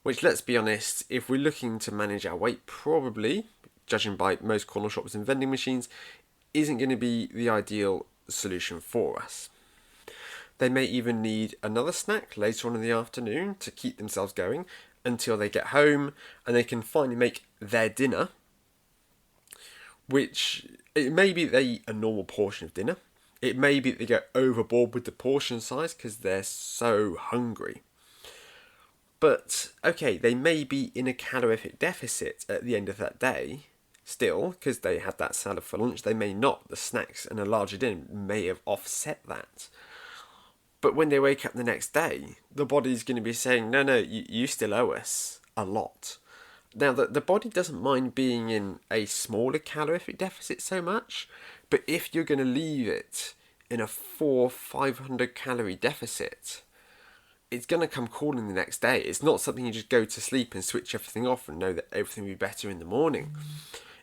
Which, let's be honest, if we're looking to manage our weight, probably, judging by most corner shops and vending machines, isn't going to be the ideal solution for us. They may even need another snack later on in the afternoon to keep themselves going, until they get home and they can finally make their dinner, which it may be they eat a normal portion of dinner. It may be they go overboard with the portion size because they're so hungry. But, okay, they may be in a calorific deficit at the end of that day, still, because they had that salad for lunch. They may not. The snacks and a larger dinner may have offset that. But when they wake up the next day, the body's going to be saying, no, you still owe us a lot. Now, the body doesn't mind being in a smaller calorific deficit so much, but if you're going to leave it in a 400-500 calorie deficit, it's going to come calling the next day. It's not something you just go to sleep and switch everything off and know that everything will be better in the morning.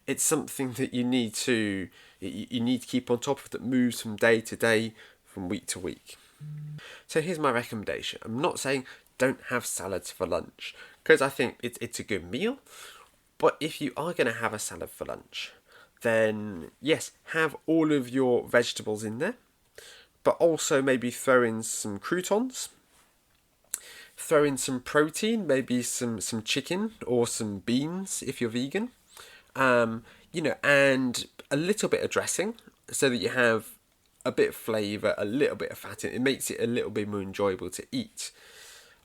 It's something that you need to keep on top of, that moves from day to day, from week to week. So here's my recommendation. I'm not saying don't have salads for lunch, because I think it's a good meal. But if you are going to have a salad for lunch, then yes, have all of your vegetables in there, but also maybe throw in some croutons, throw in some protein, maybe some chicken or some beans if you're vegan, and a little bit of dressing so that you have a bit of flavour, a little bit of fat in it. It makes it a little bit more enjoyable to eat.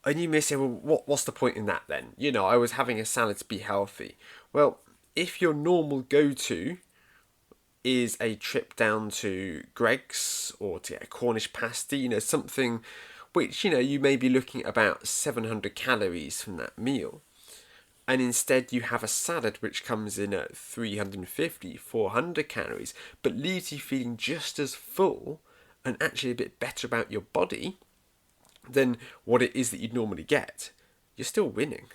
And you may say, well, what's the point in that then? I was having a salad to be healthy. Well, if your normal go-to is a trip down to Greg's or to get a Cornish pasty, something which, you may be looking at about 700 calories from that meal, and instead you have a salad which comes in at 350, 400 calories, but leaves you feeling just as full and actually a bit better about your body than what it is that you'd normally get, you're still winning.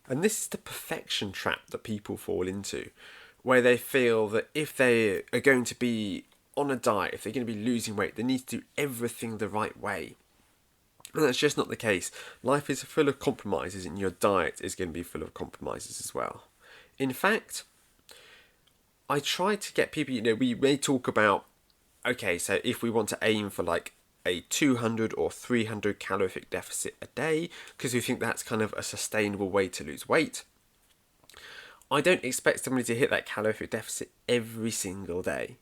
And this is the perfection trap that people fall into, where they feel that if they are going to be on a diet, if they're going to be losing weight, they need to do everything the right way. And that's just not the case. Life is full of compromises, and your diet is going to be full of compromises as well. In fact, I try to get people, we may talk about, okay, so if we want to aim for like a 200 or 300 calorific deficit a day, because we think that's kind of a sustainable way to lose weight, I don't expect somebody to hit that calorific deficit every single day,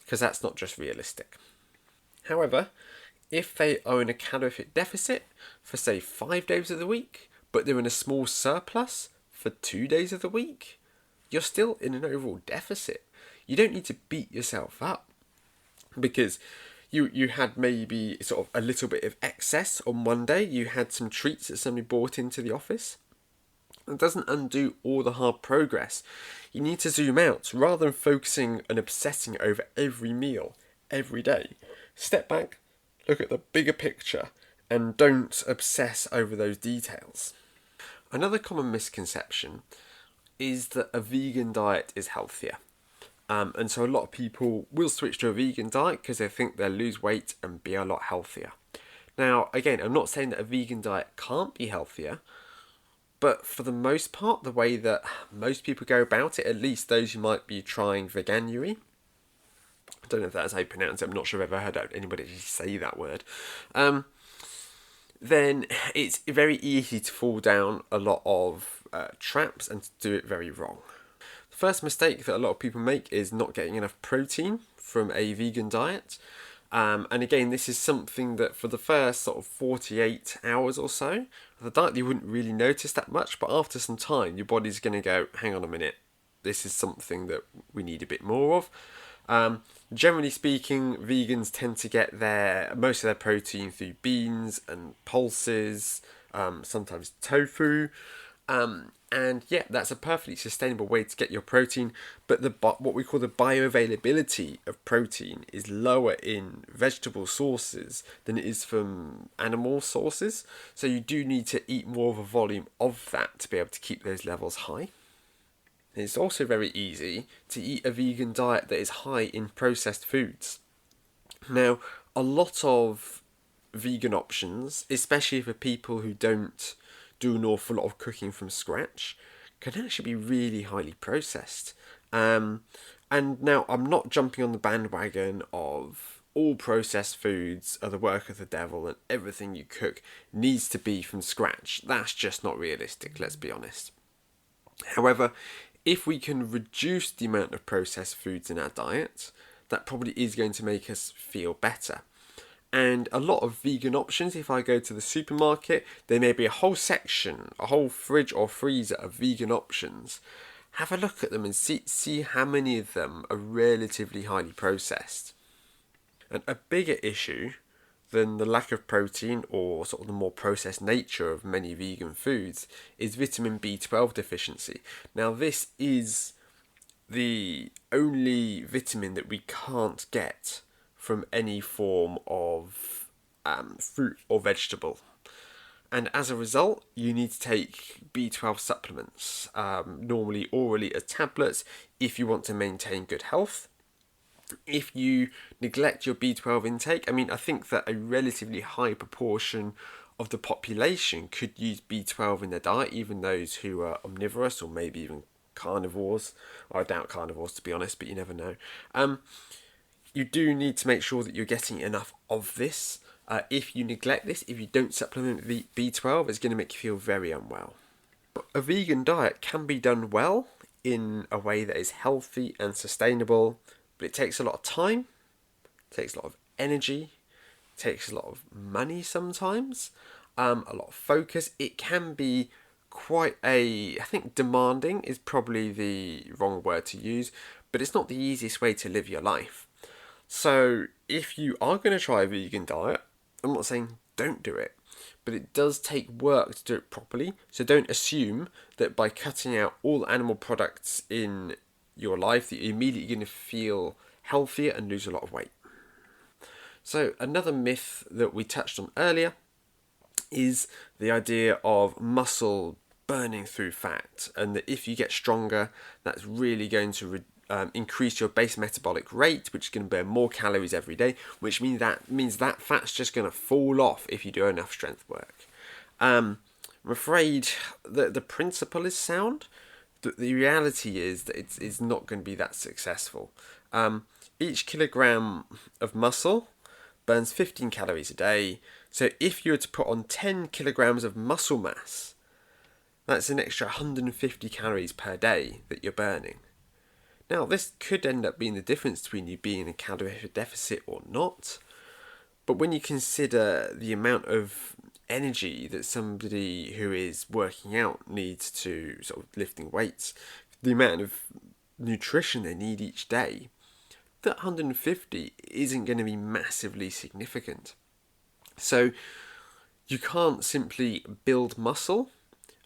because that's not just realistic. However, if they are in a calorific deficit for, say, 5 days of the week, but they're in a small surplus for 2 days of the week, you're still in an overall deficit. You don't need to beat yourself up because you had maybe sort of a little bit of excess on one day. You had some treats that somebody brought into the office. It doesn't undo all the hard progress. You need to zoom out rather than focusing and obsessing over every meal every day. Step back, look at the bigger picture, and don't obsess over those details. Another common misconception is that a vegan diet is healthier. And so a lot of people will switch to a vegan diet because they think they'll lose weight and be a lot healthier. Now, again, I'm not saying that a vegan diet can't be healthier, but for the most part, the way that most people go about it, at least those who might be trying veganuary, I don't know if that's how you pronounce it, I'm not sure I've ever heard anybody actually say that word, then it's very easy to fall down a lot of traps and to do it very wrong. The first mistake that a lot of people make is not getting enough protein from a vegan diet. And again, this is something that for the first sort of 48 hours or so of the diet, you wouldn't really notice that much, but after some time, your body's going to go, hang on a minute, this is something that we need a bit more of. Generally speaking, vegans tend to get most of their protein through beans and pulses, sometimes tofu. And yeah, that's a perfectly sustainable way to get your protein, but what we call the bioavailability of protein is lower in vegetable sources than it is from animal sources, so you do need to eat more of a volume of that to be able to keep those levels high. And it's also very easy to eat a vegan diet that is high in processed foods. Now, a lot of vegan options, especially for people who don't do an awful lot of cooking from scratch, can actually be really highly processed. And now I'm not jumping on the bandwagon of all processed foods are the work of the devil and everything you cook needs to be from scratch. That's just not realistic, let's be honest. However, if we can reduce the amount of processed foods in our diet, that probably is going to make us feel better. And a lot of vegan options, if I go to the supermarket, there may be a whole section, a whole fridge or freezer of vegan options. Have a look at them and see how many of them are relatively highly processed. And a bigger issue than the lack of protein or sort of the more processed nature of many vegan foods is vitamin B12 deficiency. Now, this is the only vitamin that we can't get from any form of fruit or vegetable. And as a result, you need to take B12 supplements, normally orally as tablets, if you want to maintain good health. If you neglect your B12 intake, I think that a relatively high proportion of the population could use B12 in their diet, even those who are omnivorous or maybe even carnivores. I doubt carnivores, to be honest, but you never know. You do need to make sure that you're getting enough of this. If you neglect this, if you don't supplement B12, it's going to make you feel very unwell. A vegan diet can be done well in a way that is healthy and sustainable, but it takes a lot of time, it takes a lot of energy, it takes a lot of money sometimes, a lot of focus. It can be quite I think demanding is probably the wrong word to use, but it's not the easiest way to live your life. So if you are going to try a vegan diet, I'm not saying don't do it, but it does take work to do it properly. So don't assume that by cutting out all animal products in your life that you're immediately going to feel healthier and lose a lot of weight. So another myth that we touched on earlier is the idea of muscle burning through fat, and that if you get stronger, that's really going to increase your base metabolic rate, which is going to burn more calories every day, which means that fat's just going to fall off if you do enough strength work. I'm afraid that the principle is sound. The reality is that it's not going to be that successful. Each kilogram of muscle burns 15 calories a day. So if you were to put on 10 kilograms of muscle mass, that's an extra 150 calories per day that you're burning. Now, this could end up being the difference between you being in a calorific deficit or not. But when you consider the amount of energy that somebody who is working out needs to sort of lifting weights, the amount of nutrition they need each day, that 150 isn't going to be massively significant. So you can't simply build muscle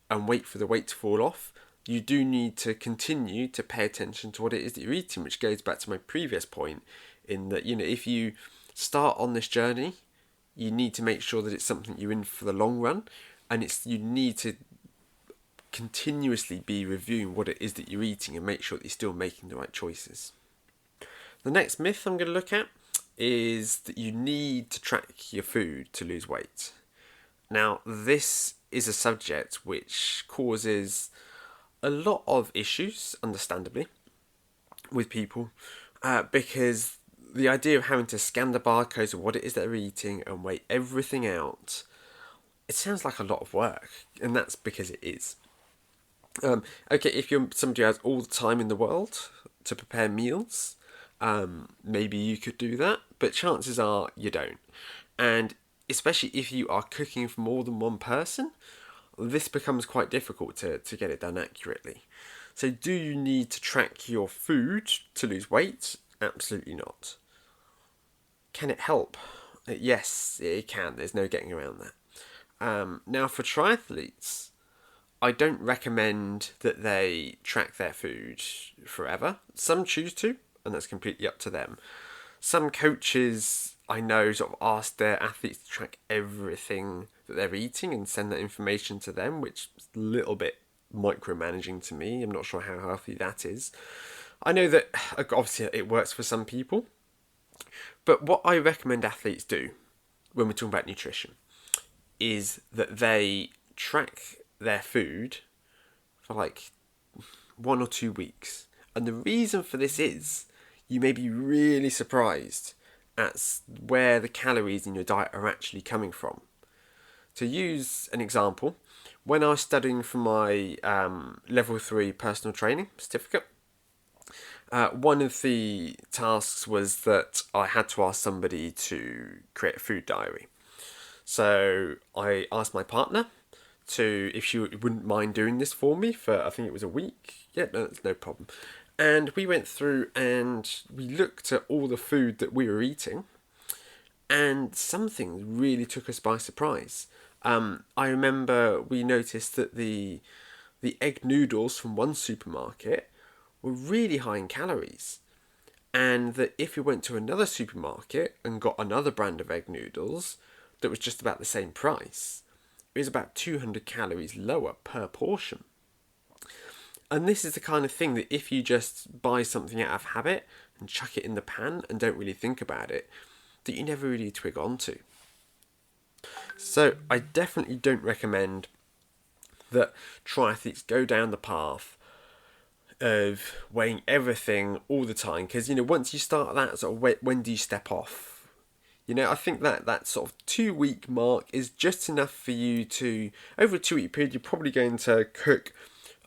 and wait for the weight to fall off. You do need to continue to pay attention to what it is that you're eating, which goes back to my previous point in that, if you start on this journey, you need to make sure that it's something you're in for the long run, and you need to continuously be reviewing what it is that you're eating and make sure that you're still making the right choices. The next myth I'm going to look at is that you need to track your food to lose weight. Now, this is a subject which causes a lot of issues, understandably, with people, because the idea of having to scan the barcodes of what it is that they're eating and weigh everything out, it sounds like a lot of work, and that's because it is. Okay, if you're somebody who has all the time in the world to prepare meals, maybe you could do that, but chances are you don't. And especially if you are cooking for more than one person, this becomes quite difficult to get it done accurately. So do you need to track your food to lose weight? Absolutely not. Can it help? Yes, it can. There's no getting around that. Now, for triathletes, I don't recommend that they track their food forever. Some choose to, and that's completely up to them. Some coaches I know sort of ask their athletes to track everything that they're eating and send that information to them, which is a little bit micromanaging to me. I'm not sure how healthy that is. I know that obviously it works for some people, but what I recommend athletes do when we're talking about nutrition is that they track their food for like 1 or 2 weeks. And the reason for this is you may be really surprised at where the calories in your diet are actually coming from. To use an example, when I was studying for my level 3 personal training certificate, one of the tasks was that I had to ask somebody to create a food diary. So I asked my partner if she wouldn't mind doing this for me for, I think it was a week. Yeah, no, that's no problem. And we went through and we looked at all the food that we were eating, and something really took us by surprise. I remember we noticed that the egg noodles from one supermarket were really high in calories, and that if you went to another supermarket and got another brand of egg noodles that was just about the same price, it was about 200 calories lower per portion. And this is the kind of thing that if you just buy something out of habit and chuck it in the pan and don't really think about it, that you never really twig onto. So I definitely don't recommend that triathletes go down the path of weighing everything all the time, because once you start that sort of, when do you step off? I think that sort of 2 week mark is just enough for you to, over a 2 week period, you're probably going to cook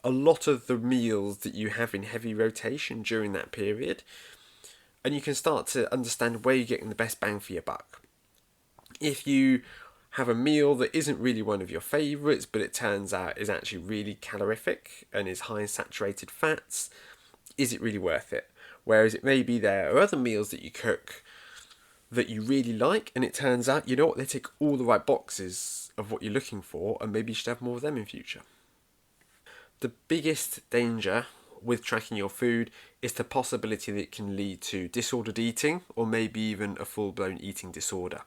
a lot of the meals that you have in heavy rotation during that period, and you can start to understand where you're getting the best bang for your buck. If you have a meal that isn't really one of your favourites, but it turns out is actually really calorific and is high in saturated fats, is it really worth it? Whereas it may be there are other meals that you cook that you really like, and it turns out, they tick all the right boxes of what you're looking for, and maybe you should have more of them in future. The biggest danger with tracking your food is the possibility that it can lead to disordered eating, or maybe even a full-blown eating disorder.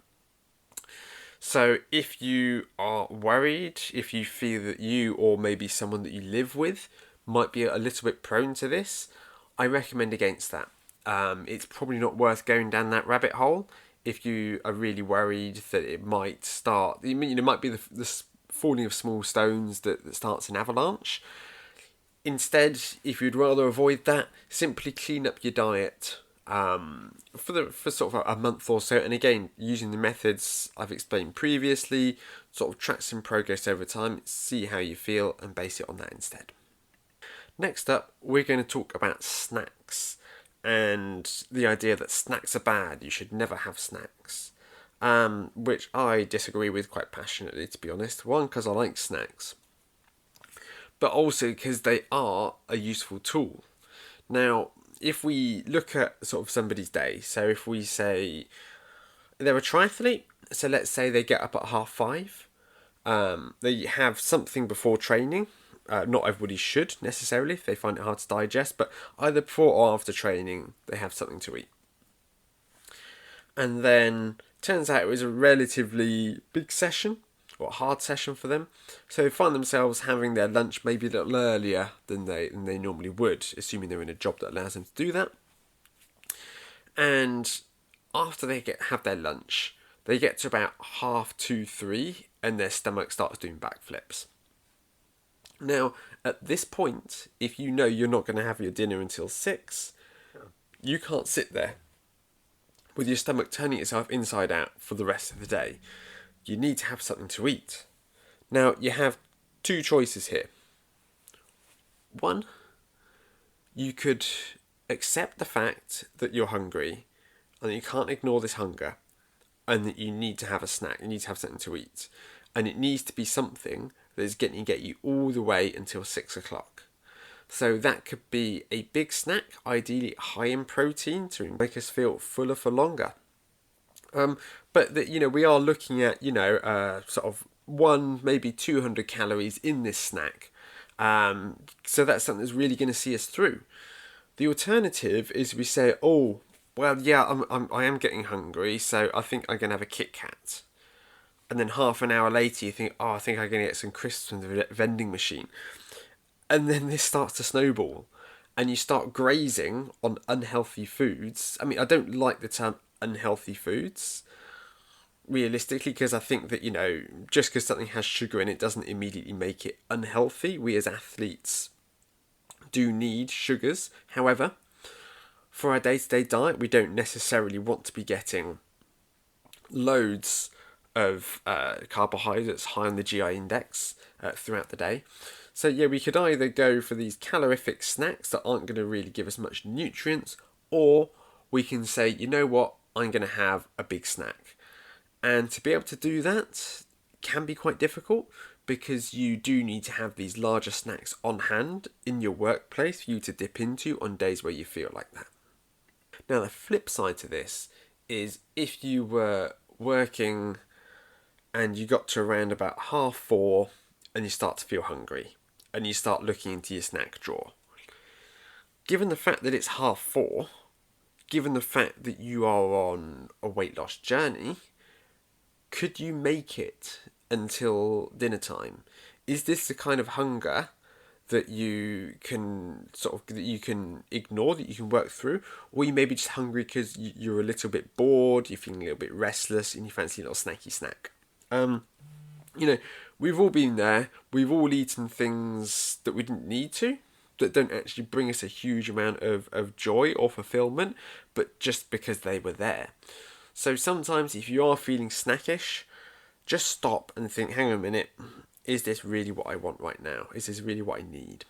So if you are worried, if you feel that you or maybe someone that you live with might be a little bit prone to this, I recommend against that. It's probably not worth going down that rabbit hole if you are really worried that it might start. It might be the falling of small stones that starts an avalanche. Instead, if you'd rather avoid that, simply clean up your diet for sort of a month or so, and again, using the methods I've explained previously, sort of track some progress over time, see how you feel, and base it on that instead. Next up, we're going to talk about snacks, and the idea that snacks are bad, you should never have snacks, which I disagree with quite passionately, to be honest. One, because I like snacks, but also because they are a useful tool. Now, if we look at sort of somebody's day, so if we say they're a triathlete, so let's say they get up at 5:30, they have something before training. Not everybody should necessarily if they find it hard to digest, but either before or after training, they have something to eat. And then turns out it was a relatively big session, or a hard session for them, so they find themselves having their lunch maybe a little earlier than they normally would, assuming they're in a job that allows them to do that. And after they have their lunch, they get to about 2:30, 3, and their stomach starts doing backflips. Now, at this point, if you know you're not going to have your dinner until 6, you can't sit there with your stomach turning itself inside out for the rest of the day. You need to have something to eat. Now, you have two choices here. One, you could accept the fact that you're hungry and that you can't ignore this hunger, and that you need to have a snack, you need to have something to eat, and it needs to be something that is going to get you all the way until 6 o'clock. So that could be a big snack, ideally high in protein, to make us feel fuller for longer. But that, we are looking at sort of 1, maybe 200 calories in this snack. So that's something that's really going to see us through. The alternative is we say, oh, well, yeah, I am getting hungry, so I think I'm going to have a Kit Kat. And then half an hour later, you think, oh, I think I'm going to get some crisps from the vending machine. And then this starts to snowball, and you start grazing on unhealthy foods. I mean, I don't like the term unhealthy foods, realistically, because I think that, just because something has sugar in it doesn't immediately make it unhealthy. We as athletes do need sugars. However, For our day-to-day diet, we don't necessarily want to be getting loads of carbohydrates high on the GI index throughout the day. So yeah, we could either go for these calorific snacks that aren't going to really give us much nutrients, or we can say, you know what, I'm going to have a big snack. And to be able to do that can be quite difficult, because you do need to have these larger snacks on hand in your workplace for you to dip into on days where you feel like that. Now, the flip side to this is if you were working and you got to around about 4:30 and you start to feel hungry and you start looking into your snack drawer. Given the fact that it's 4:30, given the fact that you are on a weight loss journey, could you make it until dinner time? Is this the kind of hunger that you can that you can ignore, that you can work through, or you may be just hungry because you're a little bit bored, you're feeling a little bit restless, and you fancy a little snacky snack? We've all been there. We've all eaten things that we didn't need to, that don't actually bring us a huge amount of joy or fulfillment, but just because they were there. So sometimes if you are feeling snackish, just stop and think, hang on a minute, is this really what I want right now? Is this really what I need?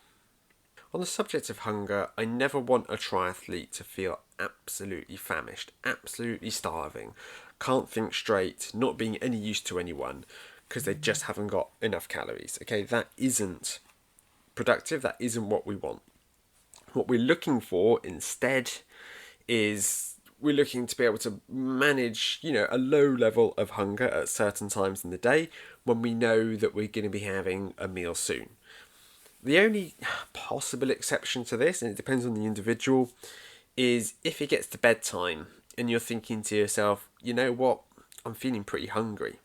On the subject of hunger, I never want a triathlete to feel absolutely famished, absolutely starving, can't think straight, not being any use to anyone, because they just haven't got enough calories. Okay, that isn't productive, that isn't what we want. What we're looking for instead is we're looking to be able to manage, a low level of hunger at certain times in the day when we know that we're going to be having a meal soon. The only possible exception to this, and it depends on the individual, is if it gets to bedtime and you're thinking to yourself, you know what, I'm feeling pretty hungry,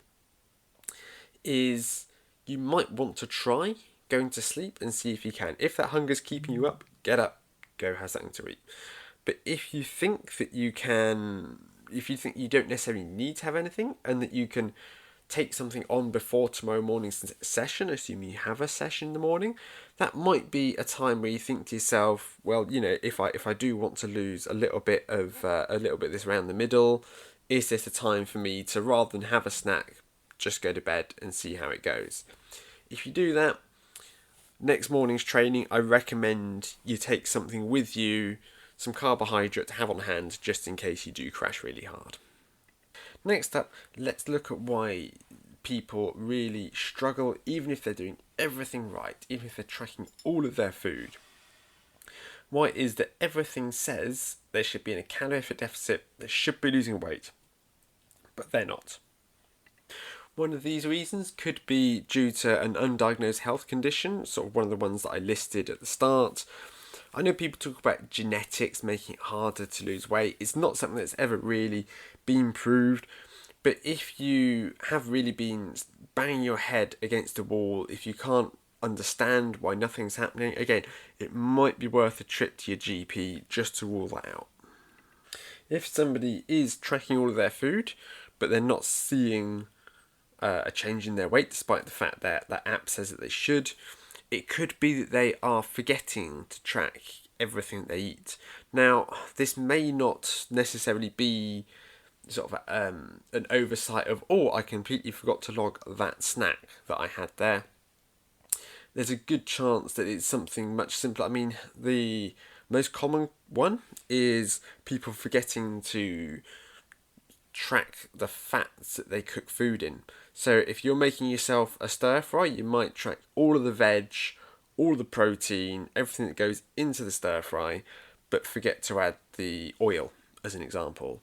is you might want to try going to sleep and see if you can. If that hunger's keeping you up, get up, go have something to eat. But if you think that you can, if you think you don't necessarily need to have anything and that you can take something on before tomorrow morning's session, assuming you have a session in the morning, that might be a time where you think to yourself, well, if I do want to lose a little bit this around the middle, is this a time for me to, rather than have a snack, just go to bed and see how it goes? If you do that, next morning's training, I recommend you take something with you, some carbohydrate to have on hand, just in case you do crash really hard. Next up, let's look at why people really struggle, even if they're doing everything right, even if they're tracking all of their food. Why it is that everything says they should be in a calorific deficit, they should be losing weight, but they're not. One of these reasons could be due to an undiagnosed health condition, sort of one of the ones that I listed at the start. I know people talk about genetics making it harder to lose weight. It's not something that's ever really been proved. But if you have really been banging your head against a wall, if you can't understand why nothing's happening, again, it might be worth a trip to your GP just to rule that out. If somebody is tracking all of their food, but they're not seeing a change in their weight, despite the fact that that app says that they should, it could be that they are forgetting to track everything they eat. Now, this may not necessarily be sort of an oversight of, I completely forgot to log that snack that I had there. There's a good chance that it's something much simpler. I mean, the most common one is people forgetting to track the fats that they cook food in. So if you're making yourself a stir fry, you might track all of the veg, all of the protein, everything that goes into the stir fry, but forget to add the oil, as an example.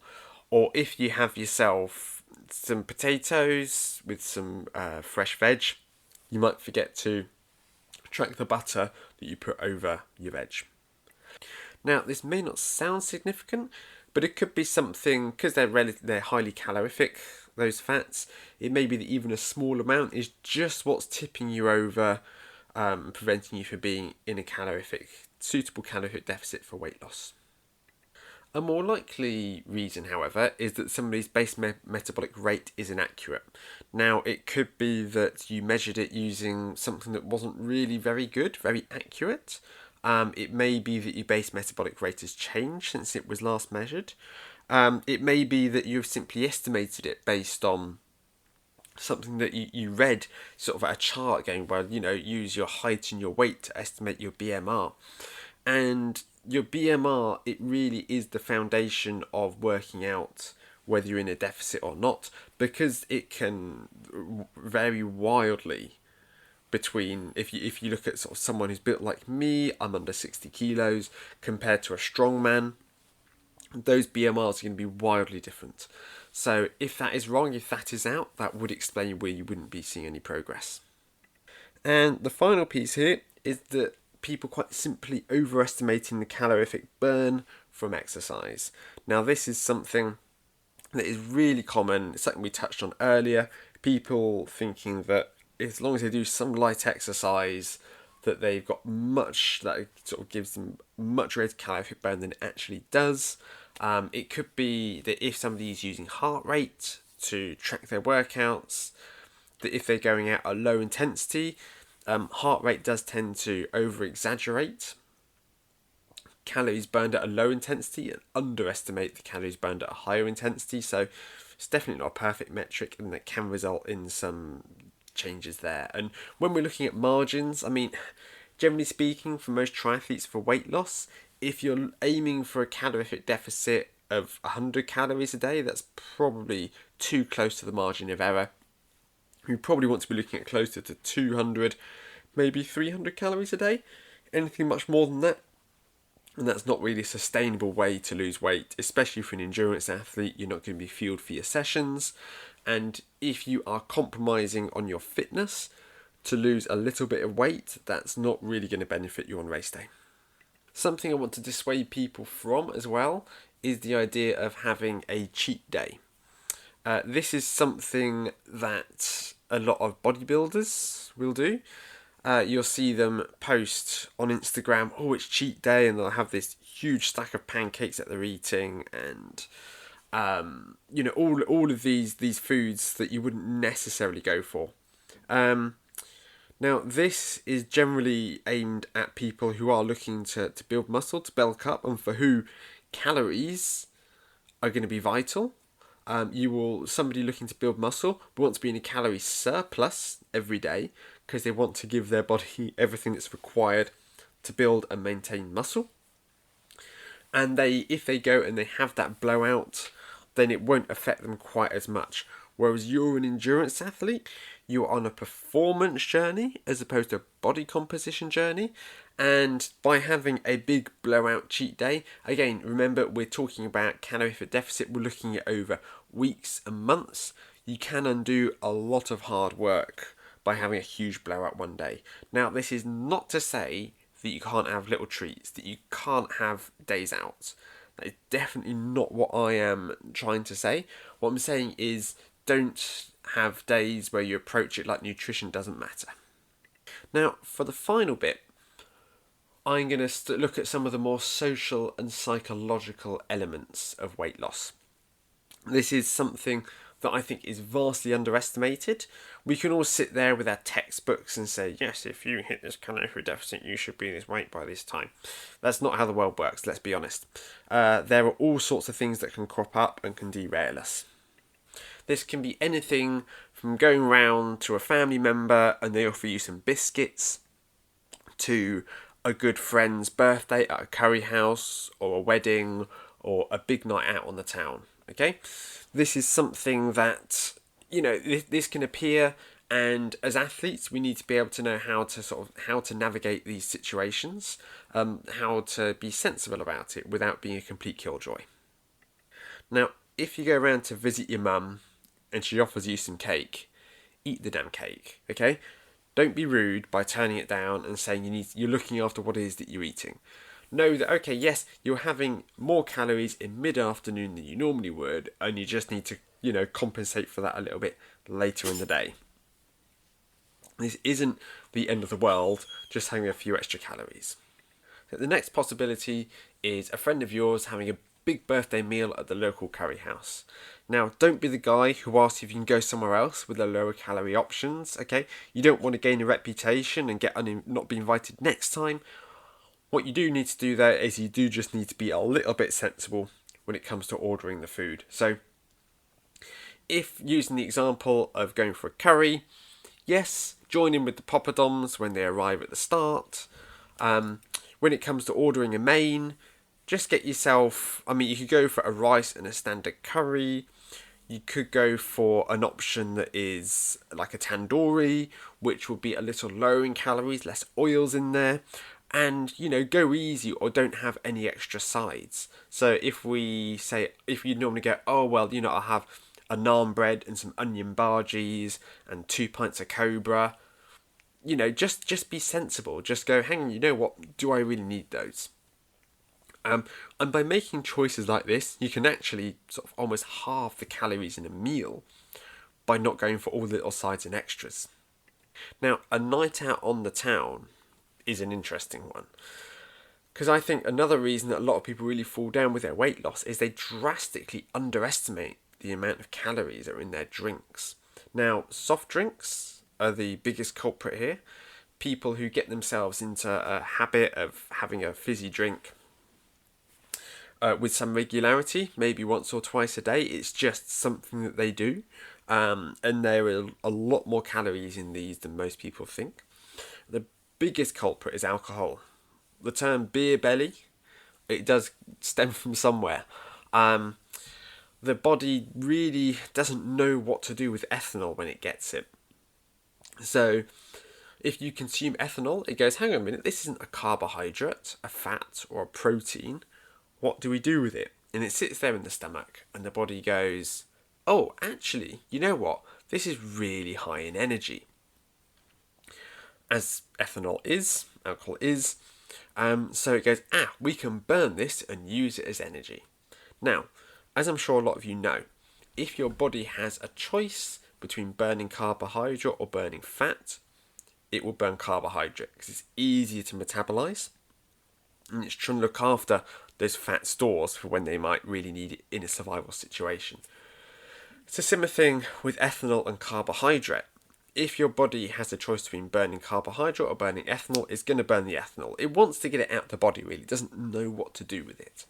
Or if you have yourself some potatoes with some fresh veg, you might forget to track the butter that you put over your veg. Now, this may not sound significant, but it could be something, because they're highly calorific, those fats, it may be that even a small amount is just what's tipping you over, preventing you from being in a suitable calorific deficit for weight loss. A more likely reason, however, is that somebody's base metabolic rate is inaccurate. Now, it could be that you measured it using something that wasn't really very good, very accurate. It may be that your base metabolic rate has changed since it was last measured. It may be that you've simply estimated it based on something that you read, sort of a chart going, well, use your height and your weight to estimate your BMR. And your BMR, it really is the foundation of working out whether you're in a deficit or not, because it can vary wildly between, if you look at sort of someone who's built like me, I'm under 60 kilos, compared to a strong man, those BMRs are going to be wildly different. So if that is wrong, if that is out, that would explain where you wouldn't be seeing any progress. And the final piece here is that people quite simply overestimating the calorific burn from exercise. Now, this is something that is really common. It's something we touched on earlier. People thinking that as long as they do some light exercise, that they've got much, that sort of gives them much greater calorific burn than it actually does. It could be that if somebody is using heart rate to track their workouts, that if they're going out at low intensity, heart rate does tend to over exaggerate calories burned at a low intensity and underestimate the calories burned at a higher intensity. So it's definitely not a perfect metric, and that can result in some changes there. And when we're looking at margins, I mean, generally speaking, for most triathletes for weight loss, if you're aiming for a calorific deficit of 100 calories a day, that's probably too close to the margin of error. You probably want to be looking at closer to 200, maybe 300 calories a day. Anything much more than that, and that's not really a sustainable way to lose weight, especially for an endurance athlete. You're not going to be fueled for your sessions. And if you are compromising on your fitness to lose a little bit of weight, that's not really going to benefit you on race day. Something I want to dissuade people from as well is the idea of having a cheat day. This is something that a lot of bodybuilders will do. You'll see them post on Instagram, oh, it's cheat day, and they'll have this huge stack of pancakes that they're eating, and all of these foods that you wouldn't necessarily go for. Now, this is generally aimed at people who are looking to build muscle, to bulk up, and for who calories are going to be vital. Somebody looking to build muscle wants to be in a calorie surplus every day because they want to give their body everything that's required to build and maintain muscle. And if they go and they have that blowout, then it won't affect them quite as much. Whereas you're an endurance athlete, you're on a performance journey as opposed to a body composition journey. And by having a big blowout cheat day, again, remember we're talking about calorific deficit, we're looking at over weeks and months. You can undo a lot of hard work by having a huge blowout one day. Now, this is not to say that you can't have little treats, that you can't have days out. That is definitely not what I am trying to say. What I'm saying is don't have days where you approach it like nutrition doesn't matter. Now, for the final bit, I'm going to look at some of the more social and psychological elements of weight loss. This is something that I think is vastly underestimated. We can all sit there with our textbooks and say, yes, if you hit this calorific deficit, you should be in this weight by this time. That's not how the world works, let's be honest. There are all sorts of things that can crop up and can derail us. This can be anything from going round to a family member and they offer you some biscuits, to a good friend's birthday at a curry house or a wedding or a big night out on the town. Okay, this is something that this can appear, and as athletes we need to be able to know how to navigate these situations, how to be sensible about it without being a complete killjoy. Now, if you go around to visit your mum and she offers you some cake, eat the damn cake, okay? Don't be rude by turning it down and saying you're looking after what it is that you're eating. Know that, okay, yes, you're having more calories in mid-afternoon than you normally would, and you just need to, compensate for that a little bit later in the day. This isn't the end of the world, just having a few extra calories. The next possibility is a friend of yours having a big birthday meal at the local curry house. Now, don't be the guy who asks if you can go somewhere else with the lower calorie options, okay? You don't want to gain a reputation and not be invited next time. What you do need to do there is you do just need to be a little bit sensible when it comes to ordering the food. So if using the example of going for a curry, yes, join in with the poppadoms when they arrive at the start. When it comes to ordering a main, just get yourself, you could go for a rice and a standard curry. You could go for an option that is like a tandoori, which will be a little lower in calories, less oils in there. And, go easy or don't have any extra sides. So if you normally go, oh, well, I'll have a naan bread and some onion bhajis and 2 pints of cobra, just be sensible. Just go, hang on, you know what? Do I really need those? And by making choices like this, you can actually sort of almost halve the calories in a meal by not going for all the little sides and extras. Now, a night out on the town is an interesting one. Because I think another reason that a lot of people really fall down with their weight loss is they drastically underestimate the amount of calories that are in their drinks. Now, soft drinks are the biggest culprit here. People who get themselves into a habit of having a fizzy drink with some regularity, maybe once or twice a day. It's just something that they do. And there are a lot more calories in these than most people think. The biggest culprit is alcohol. The term beer belly, it does stem from somewhere. The body really doesn't know what to do with ethanol when it gets it. So if you consume ethanol, it goes, hang on a minute, this isn't a carbohydrate, a fat, or a protein. What do we do with it? And it sits there in the stomach, and the body goes, oh, actually, you know what? This is really high in energy. As ethanol is, alcohol is, so it goes, we can burn this and use it as energy. Now, as I'm sure a lot of you know, if your body has a choice between burning carbohydrate or burning fat, it will burn carbohydrate because it's easier to metabolize, and it's trying to look after those fat stores for when they might really need it in a survival situation. It's a similar thing with ethanol and carbohydrate. If your body has a choice between burning carbohydrate or burning ethanol, it's going to burn the ethanol. It wants to get it out of the body, really. It doesn't know what to do with it.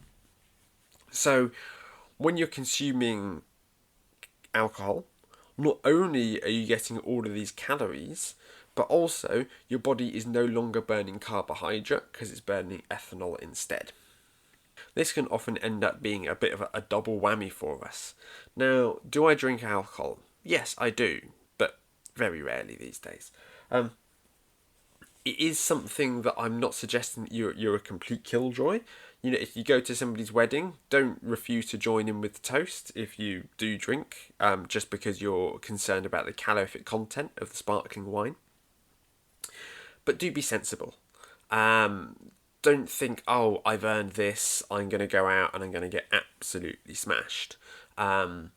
So when you're consuming alcohol, not only are you getting all of these calories, but also your body is no longer burning carbohydrate because it's burning ethanol instead. This can often end up being a bit of a double whammy for us. Now, do I drink alcohol? Yes, I do, but very rarely these days. It is something that I'm not suggesting that you're a complete killjoy. If you go to somebody's wedding, don't refuse to join in with the toast if you do drink, just because you're concerned about the calorific content of the sparkling wine. But do be sensible. Don't think, oh, I've earned this, I'm going to go out and I'm going to get absolutely smashed. Not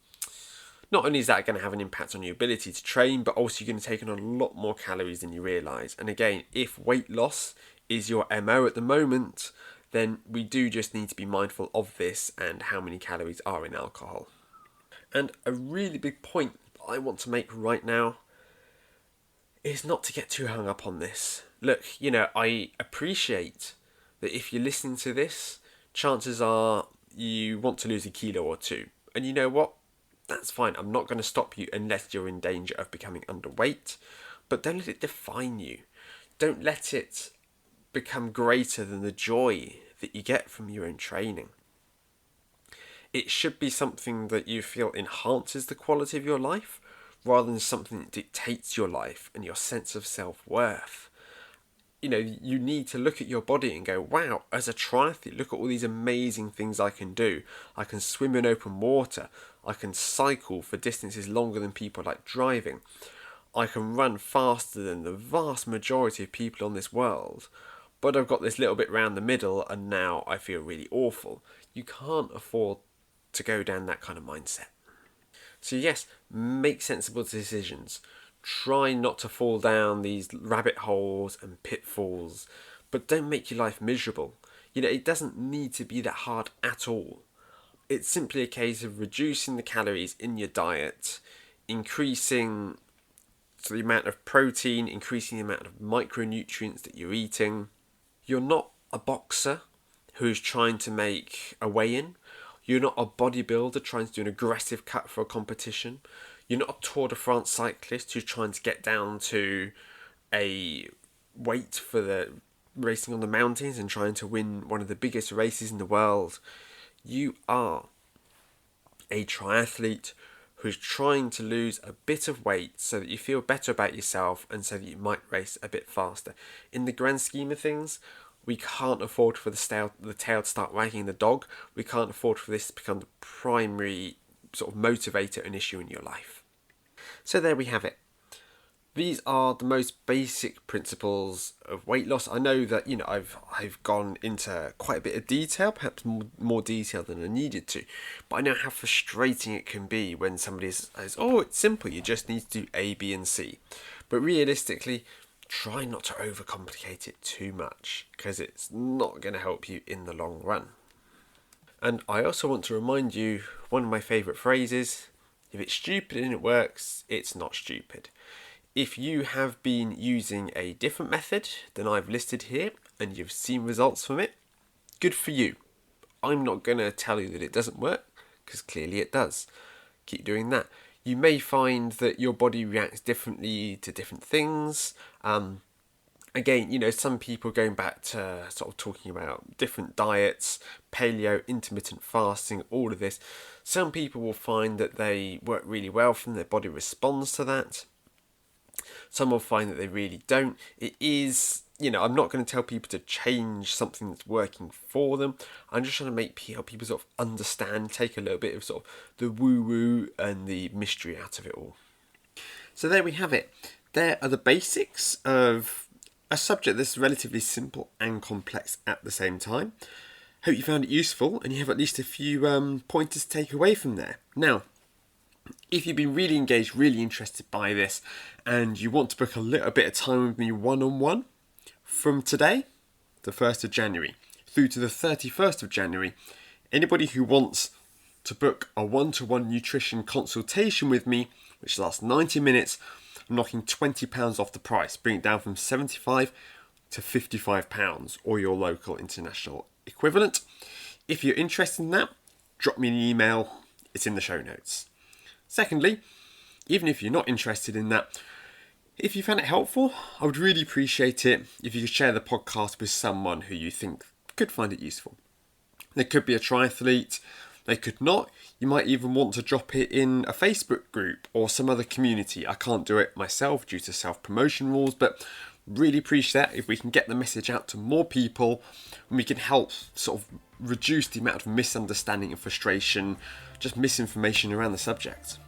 only is that going to have an impact on your ability to train, but also you're going to take on a lot more calories than you realise. And again, if weight loss is your MO at the moment, then we do just need to be mindful of this and how many calories are in alcohol. And a really big point I want to make right now is not to get too hung up on this. Look, I appreciate that if you're listening to this, chances are you want to lose a kilo or two. And you know what? That's fine. I'm not going to stop you unless you're in danger of becoming underweight. But don't let it define you. Don't let it become greater than the joy that you get from your own training. It should be something that you feel enhances the quality of your life rather than something that dictates your life and your sense of self-worth. You need to look at your body and go, wow, as a triathlete, look at all these amazing things I can do. I can swim in open water. I can cycle for distances longer than people like driving. I can run faster than the vast majority of people on this world. But I've got this little bit round the middle and now I feel really awful. You can't afford to go down that kind of mindset. So yes, make sensible decisions. Try not to fall down these rabbit holes and pitfalls, but don't make your life miserable. It doesn't need to be that hard at all. It's simply a case of reducing the calories in your diet, increasing the amount of protein, increasing the amount of micronutrients that you're eating. You're not a boxer who's trying to make a weigh-in. You're not a bodybuilder trying to do an aggressive cut for a competition. You're not a Tour de France cyclist who's trying to get down to a weight for the racing on the mountains and trying to win one of the biggest races in the world. You are a triathlete who's trying to lose a bit of weight so that you feel better about yourself and so that you might race a bit faster. In the grand scheme of things, we can't afford for the tail to start wagging the dog. We can't afford for this to become the primary sort of motivator and issue in your life. So there we have it. These are the most basic principles of weight loss. I know that I've gone into quite a bit of detail, perhaps more detail than I needed to, but I know how frustrating it can be when somebody says, "Oh, it's simple. You just need to do A, B, and C." But realistically, try not to overcomplicate it too much because it's not going to help you in the long run. And I also want to remind you one of my favourite phrases: if it's stupid and it works, it's not stupid. If you have been using a different method than I've listed here and you've seen results from it, good for you. I'm not going to tell you that it doesn't work because clearly it does. Keep doing that. You may find that your body reacts differently to different things. Again, some people going back to sort of talking about different diets, paleo, intermittent fasting, all of this. Some people will find that they work really well for them, their body responds to that. Some will find that they really don't. It is, I'm not going to tell people to change something that's working for them. I'm just trying to help people sort of understand, take a little bit of sort of the woo-woo and the mystery out of it all. So there we have it. There are the basics of a subject that's relatively simple and complex at the same time. Hope you found it useful and you have at least a few pointers to take away from there. Now, if you've been really engaged, really interested by this, and you want to book a little bit of time with me one-on-one, from today, the 1st of January, through to the 31st of January, anybody who wants to book a one-to-one nutrition consultation with me, which lasts 90 minutes, I'm knocking £20 off the price, bringing it down from £75 to £55, or your local international equivalent. If you're interested in that, drop me an email, it's in the show notes. Secondly, even if you're not interested in that, if you found it helpful, I would really appreciate it if you could share the podcast with someone who you think could find it useful. They could be a triathlete, they could not. You might even want to drop it in a Facebook group or some other community. I can't do it myself due to self-promotion rules, but really appreciate that if we can get the message out to more people and we can help sort of reduce the amount of misunderstanding and frustration, just misinformation around the subject.